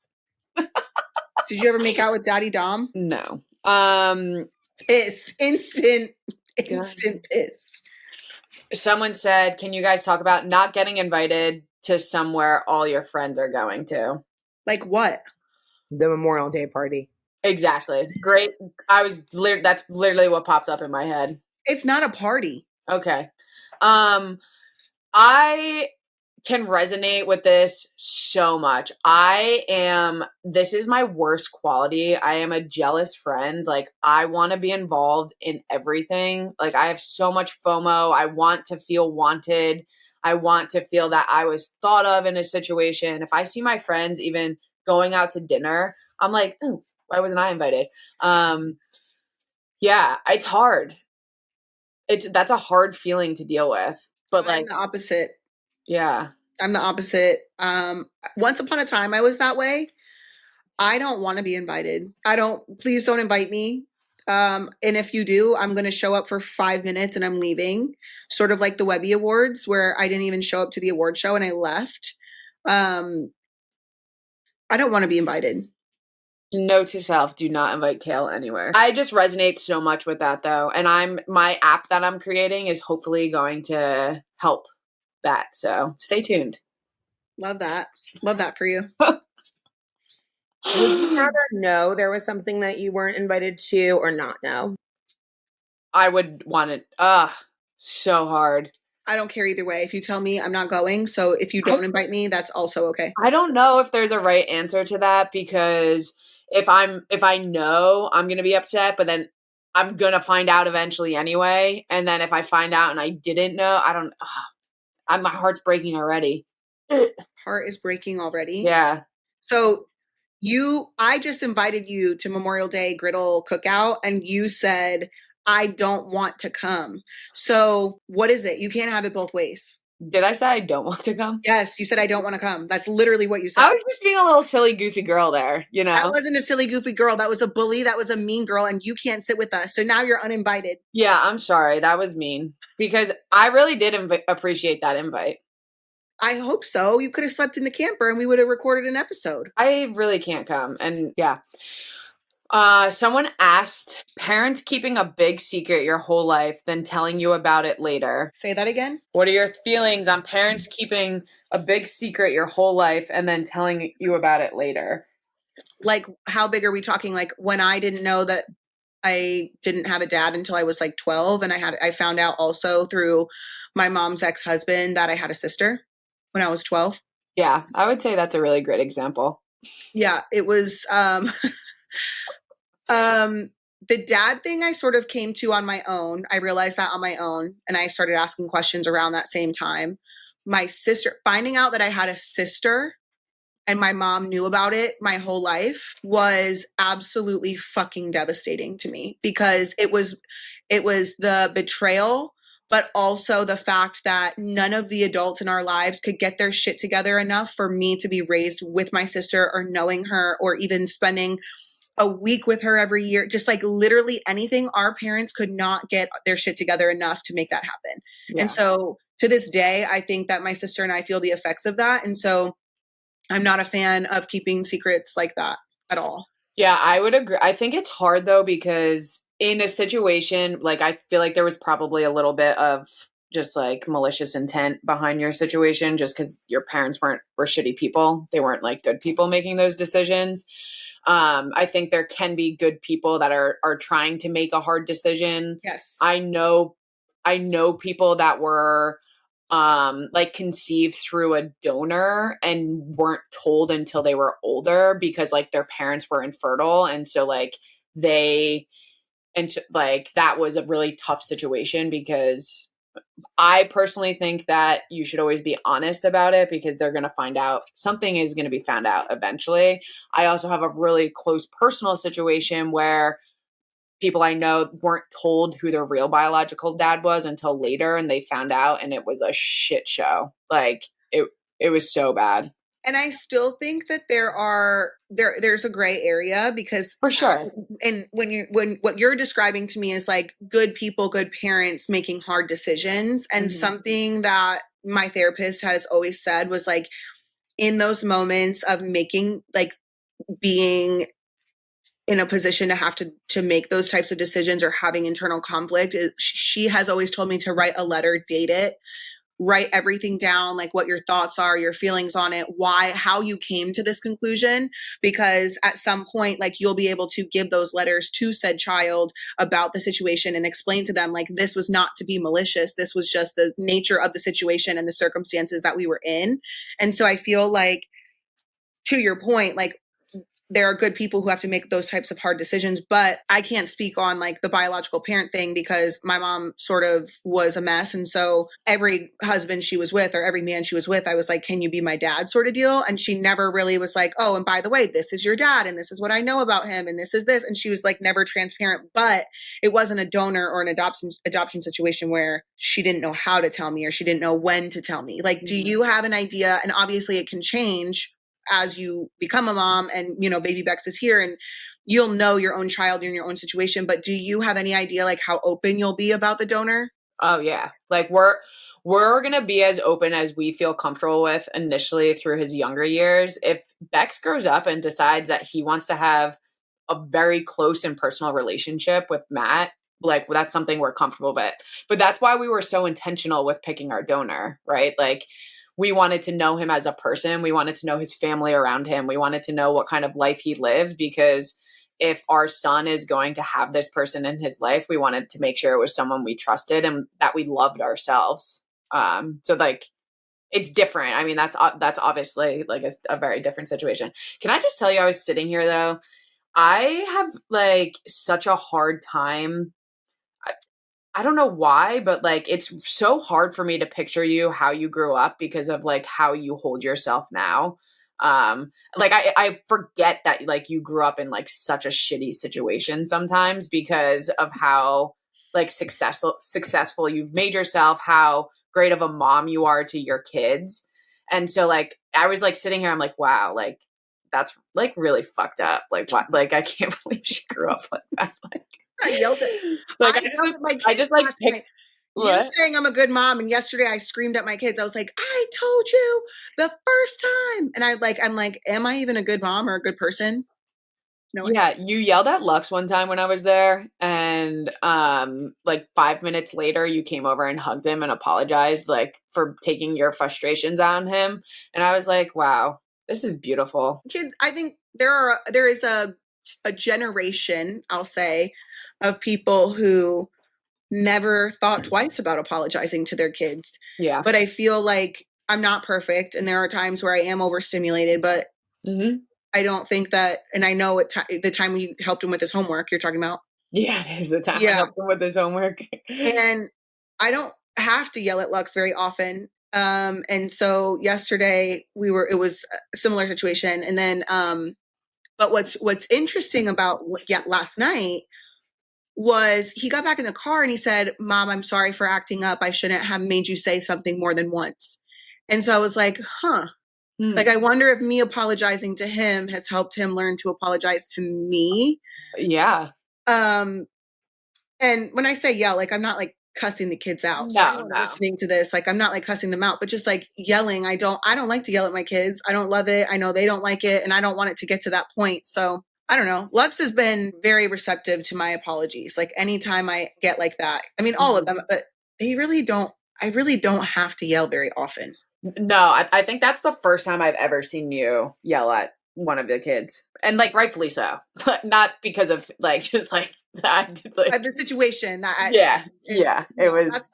Did you ever make out with Daddy Dom? No. Pissed. Instant pissed. Someone said, can you guys talk about not getting invited to somewhere all your friends are going to? Like what? The Memorial Day party. Exactly. Great. That's literally what popped up in my head. It's not a party. Okay. I can resonate with this so much. This is my worst quality. I am a jealous friend. Like, I want to be involved in everything. Like, I have so much FOMO. I want to feel wanted. I want to feel that I was thought of in a situation. If I see my friends even going out to dinner, I'm like, oh, why wasn't I invited? Yeah, it's hard. That's a hard feeling to deal with. But I'm the opposite. Yeah. I'm the opposite. Once upon a time, I was that way. I don't want to be invited. Please don't invite me. And if you do, I'm going to show up for 5 minutes and I'm leaving. Sort of like the Webby Awards, where I didn't even show up to the award show and I left. I don't want to be invited. Note to self, do not invite Kail anywhere. I just resonate so much with that though. And my app that I'm creating is hopefully going to help that. So stay tuned. Love that. Love that for you. Would you rather know there was something that you weren't invited to or not know? I would want it. So hard. I don't care either way. If you tell me, I'm not going. So if you don't invite me, that's also okay. I don't know if there's a right answer to that, because if I know, I'm going to be upset, but then I'm going to find out eventually anyway. And then if I find out and I didn't know, my heart's breaking already. Heart is breaking already. Yeah. So I just invited you to Memorial Day griddle cookout and you said, I don't want to come. So what is it? You can't have it both ways. Did I say I don't want to come? Yes, you said I don't want to come. That's literally what you said. I was just being a little silly, goofy girl there, you know? That wasn't a silly, goofy girl. That was a bully. That was a mean girl, and you can't sit with us. So now you're uninvited. Yeah, I'm sorry. That was mean. Because I really did appreciate that invite. I hope so. You could have slept in the camper and we would have recorded an episode. I really can't come. And yeah. Someone asked, parents keeping a big secret your whole life, then telling you about it later. Say that again. What are your feelings on parents keeping a big secret your whole life and then telling you about it later? Like, how big are we talking? Like, when I didn't know that I didn't have a dad until I was like 12, and I found out also through my mom's ex-husband that I had a sister when I was 12. Yeah, I would say that's a really great example. Yeah, it was the dad thing I sort of came to on my own. I realized that on my own, and I started asking questions around that same time. My sister, finding out that I had a sister and my mom knew about it my whole life, was absolutely fucking devastating to me, because it was the betrayal, but also the fact that none of the adults in our lives could get their shit together enough for me to be raised with my sister or knowing her or even spending a week with her every year. Just like literally anything. Our parents could not get their shit together enough to make that happen. Yeah. And so to this day, I think that my sister and I feel the effects of that. And so I'm not a fan of keeping secrets like that at all. Yeah, I would agree. I think it's hard though, because in a situation, like, I feel like there was probably a little bit of just like malicious intent behind your situation, just because your parents were shitty people. They weren't like good people making those decisions. I think there can be good people that are trying to make a hard decision. Yes. I know people that were like conceived through a donor and weren't told until they were older, because like their parents were infertile. And so like that was a really tough situation, because I personally think that you should always be honest about it, because they're going to find out. Something is going to be found out eventually. I also have a really close personal situation where people I know weren't told who their real biological dad was until later, and they found out, and it was a shit show. Like it was so bad. And I still think that there's a gray area, because for sure. And when what you're describing to me is like good people, good parents making hard decisions. And something that my therapist has always said was like, in those moments of making, like, being in a position to have to make those types of decisions or having internal conflict. She has always told me to write a letter, date it, write everything down, like what your thoughts are, your feelings on it, why, how you came to this conclusion, because at some point, like, you'll be able to give those letters to said child about the situation and explain to them, like, this was not to be malicious. This was just the nature of the situation and the circumstances that we were in. And so I feel like, to your point, like, there are good people who have to make those types of hard decisions, but I can't speak on like the biological parent thing because my mom sort of was a mess. And so every husband she was with or every man she was with, I was like, can you be my dad sort of deal? And she never really was like, oh, and by the way, this is your dad and this is what I know about him and this is this. And she was like never transparent, but it wasn't a donor or an adoption situation where she didn't know how to tell me or she didn't know when to tell me. Like, do you have an idea? And obviously it can change as you become a mom and, you know, baby Bex is here and you'll know your own child in your own situation, but do you have any idea like how open you'll be about the donor? Oh yeah. Like we're going to be as open as we feel comfortable with initially through his younger years. If Bex grows up and decides that he wants to have a very close and personal relationship with Matt, like that's something we're comfortable with. But that's why we were so intentional with picking our donor, right? Like, we wanted to know him as a person. We wanted to know his family around him. We wanted to know what kind of life he lived, because if our son is going to have this person in his life, we wanted to make sure it was someone we trusted and that we loved ourselves. So like, it's different. I mean, that's obviously like a very different situation. Can I just tell you, I was sitting here though, I have like such a hard time. I don't know why, but like, it's so hard for me to picture you, how you grew up because of like how you hold yourself now. Like I forget that like you grew up in like such a shitty situation sometimes because of how like successful you've made yourself, how great of a mom you are to your kids. And so like, I was like sitting here, I'm like, wow, like that's like really fucked up. Like what? Like, I can't believe she grew up like that. Like, I yelled it. Like I just like picked you saying I'm a good mom, and yesterday I screamed at my kids. I was like, I told you the first time. And I'm like, am I even a good mom or a good person? No. Yeah, you yelled at Lux one time when I was there, and like 5 minutes later you came over and hugged him and apologized like for taking your frustrations on him. And I was like, wow, this is beautiful. Kids, I think there is a generation, I'll say, of people who never thought twice about apologizing to their kids. Yeah. But I feel like I'm not perfect and there are times where I am overstimulated, but I don't think that, and I know the time when you helped him with his homework you're talking about. Yeah, it is the time I helped him with his homework. And I don't have to yell at Lux very often. And so yesterday it was a similar situation. And then, but what's interesting about last night was he got back in the car and he said, Mom, I'm sorry for acting up. I shouldn't have made you say something more than once. And so I was like, like, I wonder if me apologizing to him has helped him learn to apologize to me. Yeah. And when I say yell, like, I'm not like cussing the kids out. So anyone listening to this, like, I'm not like cussing them out, but just like yelling. I don't like to yell at my kids. I don't love it. I know they don't like it, and I don't want it to get to that point. So I don't know. Lux has been very receptive to my apologies. Like, anytime I get like that, I mean, all of them, but I really don't have to yell very often. No, I think that's the first time I've ever seen you yell at one of the kids, and like rightfully so. Not because of like just like that, like the situation that it was.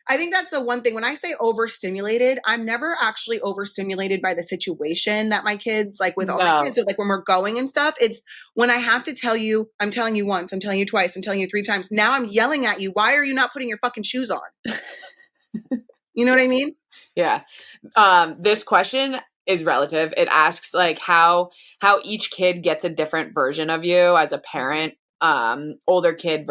I think that's the one thing when I say overstimulated, I'm never actually overstimulated by the situation that my kids, like with all my kids, or like when we're going and stuff. It's when I have to tell you, I'm telling you once, I'm telling you twice, I'm telling you 3 times. Now I'm yelling at you. Why are you not putting your fucking shoes on? You know what I mean? Yeah. This question is relative. It asks like how each kid gets a different version of you as a parent, older kid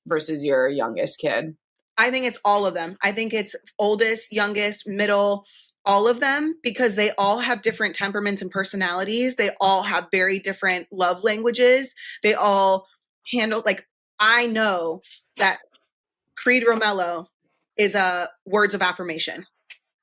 versus your youngest kid. I think it's all of them. I think it's oldest, youngest, middle, all of them, because they all have different temperaments and personalities. They all have very different love languages. They all handle, like, I know that Creed Romello is a words of affirmation.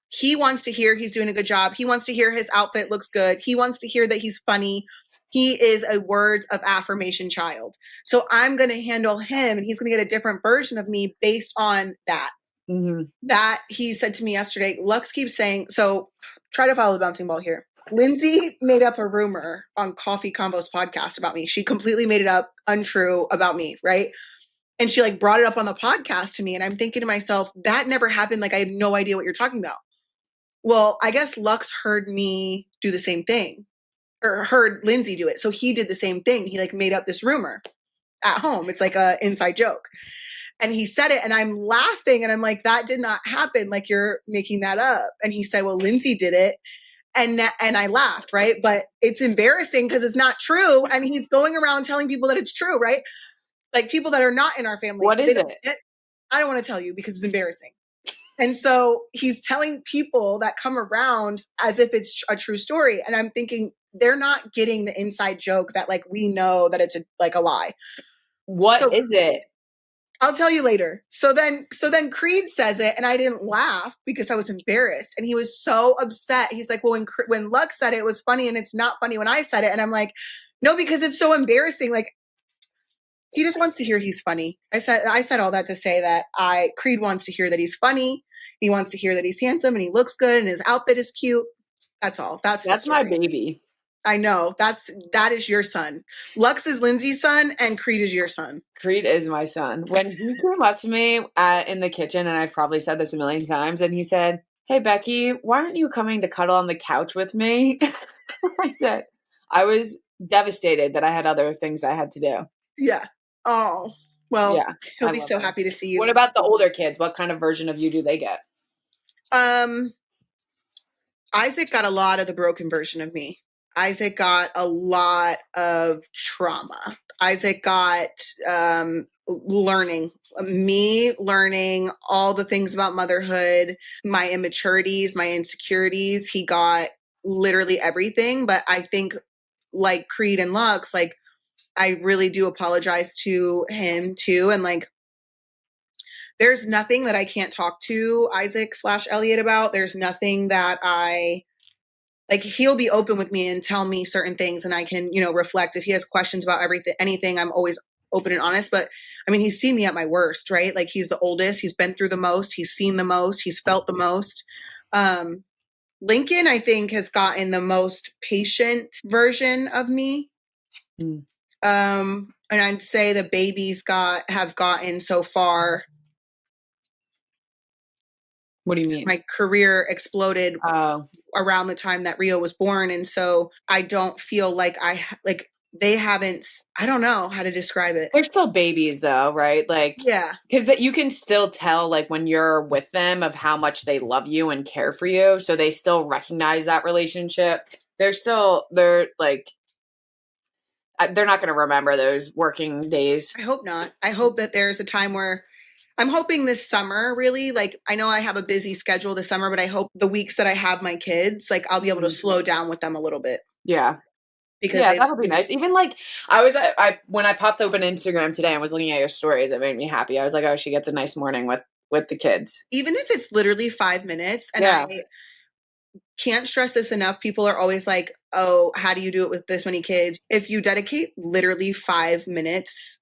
He wants to hear he's doing a good job. He wants to hear his outfit looks good. He wants to hear that he's funny. He is a words of affirmation child. So I'm going to handle him and he's going to get a different version of me based on that. Mm-hmm. That he said to me yesterday, Lux keeps saying, so try to follow the bouncing ball here. Lindsay made up a rumor on Coffee Convo's podcast about me. She completely made it up, untrue about me, right? And she like brought it up on the podcast to me. And I'm thinking to myself, that never happened. Like, I have no idea what you're talking about. Well, I guess Lux heard me do the same thing or heard Lindsay do it. So he did the same thing. He like made up this rumor at home. It's like a inside joke. And he said it and I'm laughing and I'm like, that did not happen. Like you're making that up. And he said, well, Lindsay did it. And I laughed, right? But it's embarrassing because it's not true. And he's going around telling people that it's true, right? Like people that are not in our family. What is it? I don't want to tell you because it's embarrassing. And so he's telling people that come around as if it's a true story. And I'm thinking they're not getting the inside joke that like we know that it's a lie. What is it? I'll tell you later. So then Creed says it and I didn't laugh because I was embarrassed. And he was so upset. He's like, well, when Lux said it, it was funny and it's not funny when I said it. And I'm like, no, because it's so embarrassing. Like he just wants to hear he's funny. I said all that to say that Creed wants to hear that he's funny. He wants to hear that he's handsome and he looks good and his outfit is cute. That's all. That's my baby. I know. That is your son. Lux is Lindsay's son and Creed is your son. Creed is my son. When he came up to me in the kitchen, and I've probably said this a million times, and he said, hey, Becky, why aren't you coming to cuddle on the couch with me? I said, I was devastated that I had other things I had to do. Yeah. Oh, well, yeah, he'll be so happy to see you. What about the older kids? What kind of version of you do they get? Isaac got a lot of the broken version of me. Isaac got a lot of trauma. Isaac got learning all the things about motherhood, my immaturities, my insecurities. He got literally everything. But I think like Creed and Lux, like I really do apologize to him too. And like, there's nothing that I can't talk to Isaac/Elliot about. There's nothing that he'll be open with me and tell me certain things and I can, reflect. If he has questions about anything, I'm always open and honest. But I mean, he's seen me at my worst, right? Like he's the oldest, he's been through the most, he's seen the most, he's felt the most. Lincoln, I think, has gotten the most patient version of me. Mm. And I'd say the babies have gotten so far. What do you mean? My career exploded around the time that Rio was born. And so I don't feel like they haven't, I don't know how to describe it. They're still babies though, right? Like, yeah. Because that you can still tell like when you're with them of how much they love you and care for you. So they still recognize that relationship. They're like, they're not going to remember those working days. I hope not. I hope that there's a time where I'm hoping this summer, really, like, I know I have a busy schedule this summer, but I hope the weeks that I have my kids, like, I'll be able to slow down with them a little bit. Yeah. Because that'll be nice. Even like, when I popped open Instagram today and was looking at your stories, it made me happy. I was like, oh, she gets a nice morning with the kids. Even if it's literally 5 minutes. And I can't stress this enough. People are always like, oh, how do you do it with this many kids? If you dedicate literally 5 minutes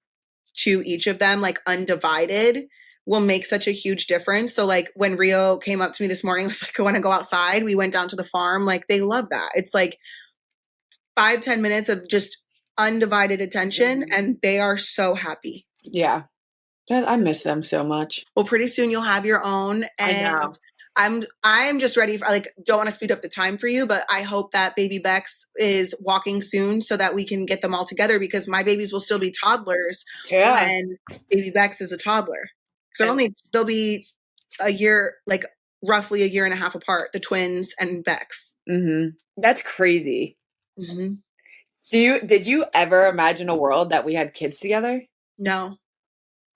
to each of them, like undivided, will make such a huge difference. So like when Rio came up to me this morning, I was like, I want to go outside. We went down to the farm. Like they love that. It's like 5-10 minutes of just undivided attention and they are so happy. Yeah. I miss them so much. Well, pretty soon you'll have your own. And I know. I'm just ready for, like, don't want to speed up the time for you, but I hope that baby Bex is walking soon so that we can get them all together because my babies will still be toddlers when baby Bex is a toddler. So they'll be a year, like roughly a year and a half apart, the twins and Bex. Mm-hmm. That's crazy. Mm-hmm. Did you ever imagine a world that we had kids together? No.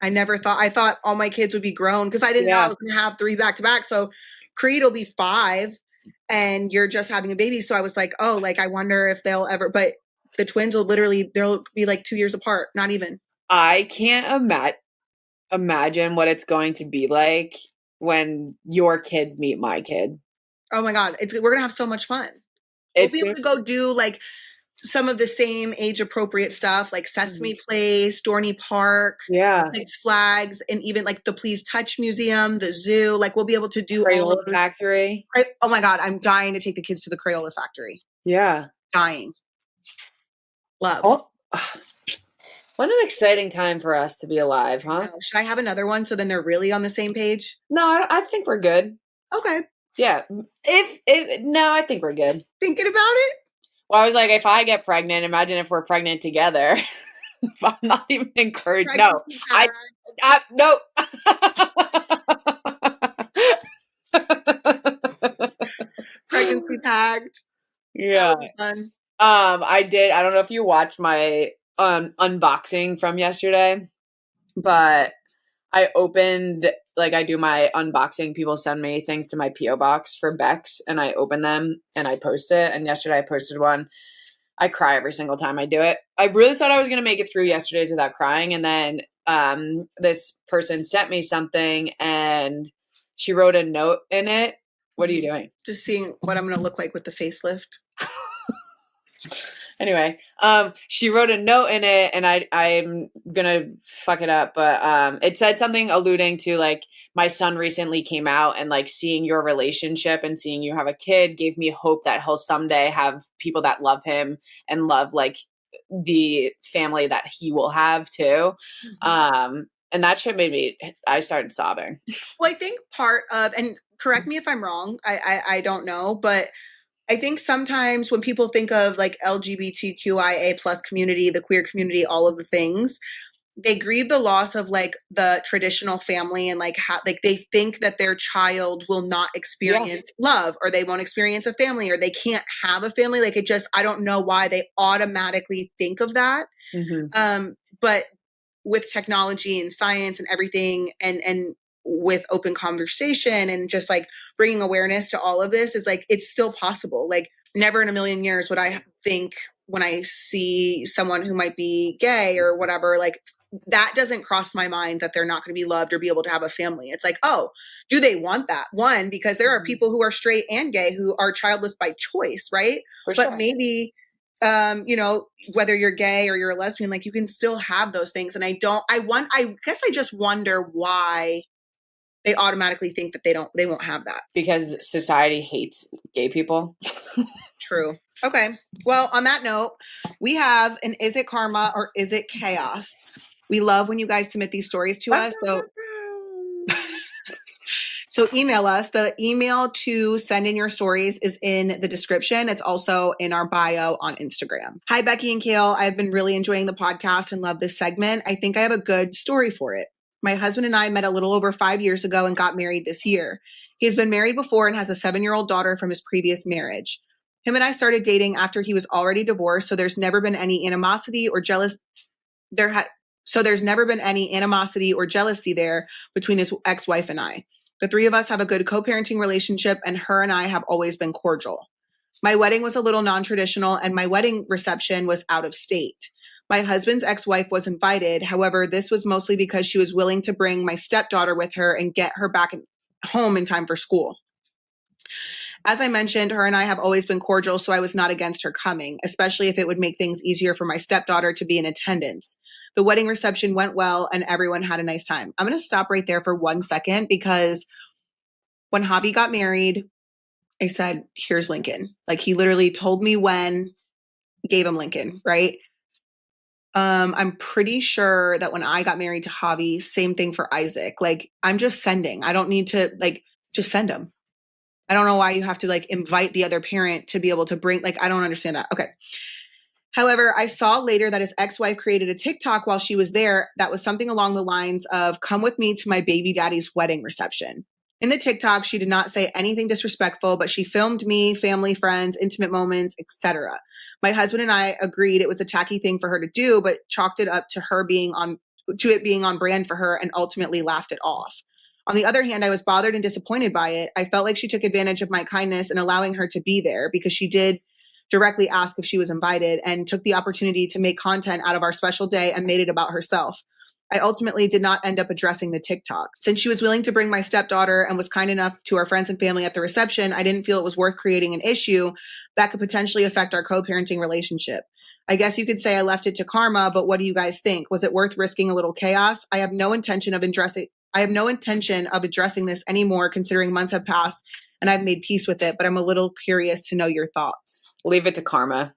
I thought all my kids would be grown because I didn't know I was going to have 3 back-to-back. So Creed will be 5 and you're just having a baby. So I was like, oh, like, I wonder if they'll ever, but the twins they'll be like 2 years apart. Not even. I can't imagine what it's going to be like when your kids meet my kid. Oh my God. We're going to have so much fun. We'll be able to go do like some of the same age appropriate stuff like Sesame Place, Dorney Park, Six Flags, and even like the Please Touch Museum, the zoo. Like we'll be able to do all of Factory. Oh my God, I'm dying to take the kids to the Crayola Factory. Yeah. Dying. Love. Oh. What an exciting time for us to be alive, huh? Should I have another one so then they're really on the same page? No, I think we're good. Okay. Yeah. No, I think we're good. Thinking about it? Well, I was like, if I get pregnant, imagine if we're pregnant together. I'm not even encouraged. No. No. Pregnancy packed. Yeah. Fun. I did. I don't know if you watched my unboxing from yesterday, but I opened, like I do my unboxing. People send me things to my PO box for Bex and I open them and I post it. And yesterday I posted one. I cry every single time I do it. I really thought I was going to make it through yesterday's without crying. And then this person sent me something and she wrote a note in it. What are you doing? Just seeing what I'm going to look like with the facelift. Anyway, she wrote a note in it and I'm going to fuck it up. But it said something alluding to like, my son recently came out and like seeing your relationship and seeing you have a kid gave me hope that he'll someday have people that love him and love like the family that he will have too. And that shit I started sobbing. Well, I think part of, and correct me if I'm wrong, I don't know, but I think sometimes when people think of like LGBTQIA plus community, the queer community, all of the things, they grieve the loss of like the traditional family and like how like they think that their child will not experience love or they won't experience a family or they can't have a family. Like it just, I don't know why they automatically think of that. But with technology and science and everything and with open conversation and just like bringing awareness to all of this is like, it's still possible. Like never in a million years would I think when I see someone who might be gay or whatever, like that doesn't cross my mind that they're not going to be loved or be able to have a family. It's like, oh, do they want that? One, because there are people who are straight and gay who are childless by choice, right? But maybe, you know, whether you're gay or you're a lesbian, like you can still have those things. And I guess I just wonder why they automatically think that they won't have that. Because society hates gay people. True. Okay. Well, on that note, we have an Is It Karma or Is It Chaos? We love when you guys submit these stories to us. So email us. The email to send in your stories is in the description. It's also in our bio on Instagram. Hi, Becky and Kail. I've been really enjoying the podcast and love this segment. I think I have a good story for it. My husband and I met a little over 5 years ago and got married this year. He has been married before and has a 7-year-old daughter from his previous marriage. Him and I started dating after he was already divorced, so there's never been any animosity or jealousy there between his ex-wife and I. The three of us have a good co-parenting relationship, and her and I have always been cordial. My wedding was a little non-traditional, and my wedding reception was out of state. My husband's ex-wife was invited. However, this was mostly because she was willing to bring my stepdaughter with her and get her back home in time for school. As I mentioned, her and I have always been cordial, so I was not against her coming, especially if it would make things easier for my stepdaughter to be in attendance. The wedding reception went well, and everyone had a nice time. I'm going to stop right there for 1 second because when Javi got married, I said, here's Lincoln. Like he literally told me when, gave him Lincoln, right? I'm pretty sure that when I got married to Javi, same thing for Isaac. Like I'm just sending. I don't need to just send them. I don't know why you have to invite the other parent to be able to bring, I don't understand that. Okay. However, I saw later that his ex-wife created a TikTok while she was there that was something along the lines of, come with me to my baby daddy's wedding reception. In the TikTok, she did not say anything disrespectful, but she filmed me, family, friends, intimate moments, etc. My husband and I agreed it was a tacky thing for her to do, but chalked it up to it being on brand for her and ultimately laughed it off. On the other hand, I was bothered and disappointed by it. I felt like she took advantage of my kindness and allowing her to be there because she did directly ask if she was invited and took the opportunity to make content out of our special day and made it about herself. I ultimately did not end up addressing the TikTok. Since she was willing to bring my stepdaughter and was kind enough to our friends and family at the reception, I didn't feel it was worth creating an issue that could potentially affect our co-parenting relationship. I guess you could say I left it to karma, but what do you guys think? Was it worth risking a little chaos? I have no intention of addressing this anymore, considering months have passed and I've made peace with it, but I'm a little curious to know your thoughts. Leave it to karma.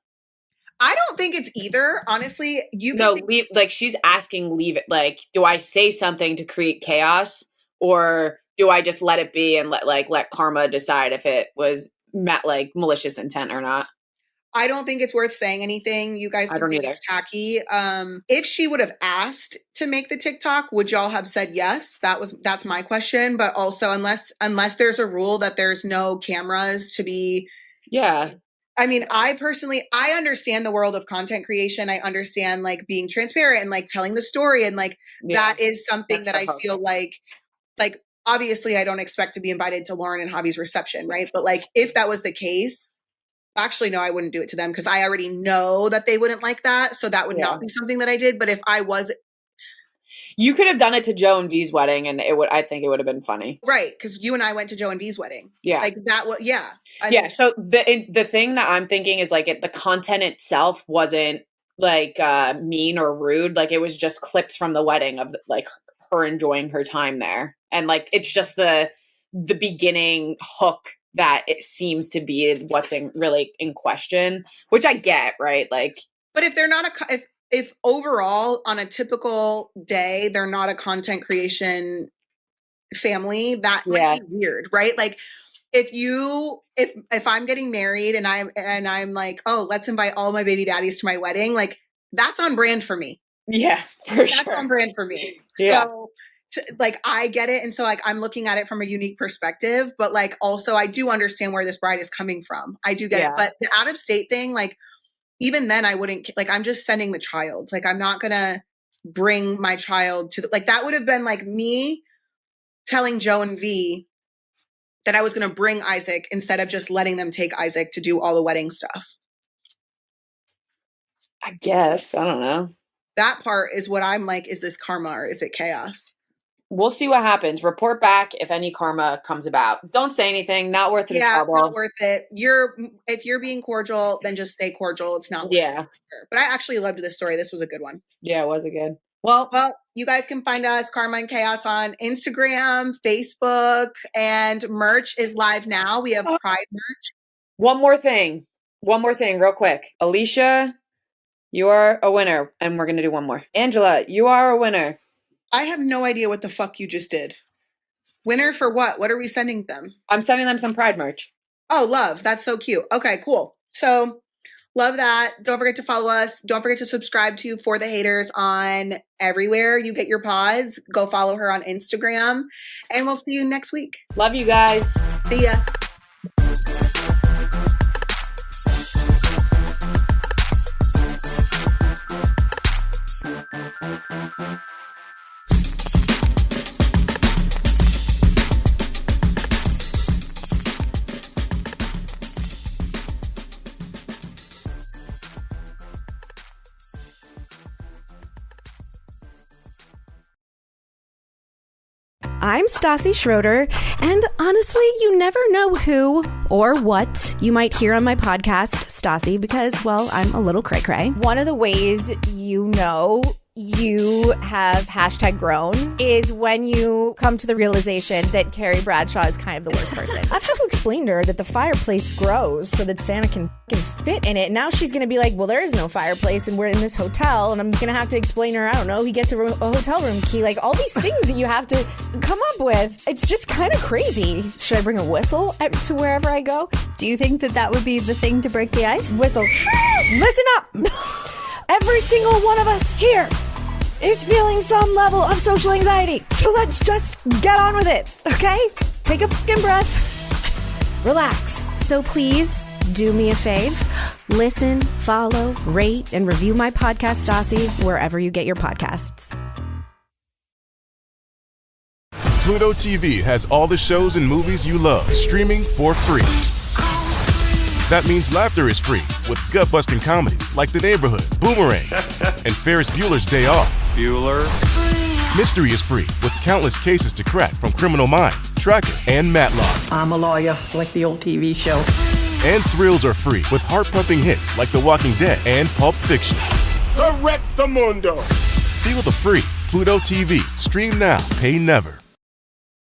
I don't think it's either. Honestly, leave. Like, she's asking, leave it. Like, do I say something to create chaos, or do I just let it be and let karma decide if it was malicious intent or not? I don't think it's worth saying anything. You guys can think it's tacky. If she would have asked to make the TikTok, would y'all have said yes? That's my question. But also, unless there's a rule that there's no cameras to be. Yeah. I mean, I understand the world of content creation. I understand like being transparent and like telling the story. And like, that is something that I feel like obviously I don't expect to be invited to Lauren and Javi's reception. Right. But like, if that was the case, actually, no, I wouldn't do it to them because I already know that they wouldn't like that. So that would not be something that I did. But if I was. You could have done it to Joe and V's wedding and I think it would have been funny. Right. Because you and I went to Joe and V's wedding. Yeah. Like that was, yeah. So the thing that I'm thinking is like the content itself wasn't like mean or rude. Like it was just clips from the wedding of like her enjoying her time there. And like, it's just the beginning hook that it seems to be what's really in question, which I get, right? Like, but if they're not if overall on a typical day, they're not a content creation family, that might be weird, right? Like if I'm getting married and I'm like, oh, let's invite all my baby daddies to my wedding, like that's on brand for me. Yeah, for sure. That's on brand for me. Yeah. So like I get it. And so like I'm looking at it from a unique perspective, but like also I do understand where this bride is coming from. I do get it. But the out of state thing, like even then I wouldn't, like I'm just sending the child. Like I'm not gonna bring my child to like that would have been like me telling Joe and V that I was gonna bring Isaac instead of just letting them take Isaac to do all the wedding stuff. I guess. I don't know. That part is what I'm like, is this karma or is it chaos? We'll see what happens. Report back if any karma comes about. Don't say anything. Not worth it. Yeah, not worth it. If you're being cordial, then just stay cordial. It's not worth it. But I actually loved this story. This was a good one. Yeah, it was a good. Well, you guys can find us, Karma and Chaos, on Instagram, Facebook, and merch is live now. We have Pride merch. One more thing, real quick. Alicia, you are a winner, and we're gonna do one more. Angela, you are a winner. I have no idea what the fuck you just did. Winner for what? What are we sending them? I'm sending them some Pride merch. Oh, love. That's so cute. Okay, cool. So love that. Don't forget to follow us. Don't forget to subscribe to For the Haters on everywhere you get your pods. Go follow her on Instagram. And we'll see you next week. Love you guys. See ya. I'm Stassi Schroeder, and honestly, you never know who or what you might hear on my podcast, Stassi, because, well, I'm a little cray-cray. One of the ways you know you have #grown is when you come to the realization that Carrie Bradshaw is kind of the worst person. I've had to explain to her that the fireplace grows so that Santa can fit in it. Now she's going to be like, well, there is no fireplace and we're in this hotel. And I'm going to have to explain to her, I don't know, he gets a hotel room key. Like all these things that you have to come up with. It's just kind of crazy. Should I bring a whistle to wherever I go? Do you think that would be the thing to break the ice? Whistle. Listen up. Every single one of us here is feeling some level of social anxiety. So let's just get on with it, okay? Take a fucking breath. Relax. So please do me a fave. Listen, follow, rate, and review my podcast, Stassi, wherever you get your podcasts. Pluto TV has all the shows and movies you love streaming for free. That means laughter is free with gut-busting comedies like The Neighborhood, Boomerang, and Ferris Bueller's Day Off. Bueller. Mystery is free with countless cases to crack from Criminal Minds, Tracker, and Matlock. I'm a lawyer, like the old TV show. And thrills are free with heart-pumping hits like The Walking Dead and Pulp Fiction. Correctamundo. Feel the free Pluto TV. Stream now, pay never.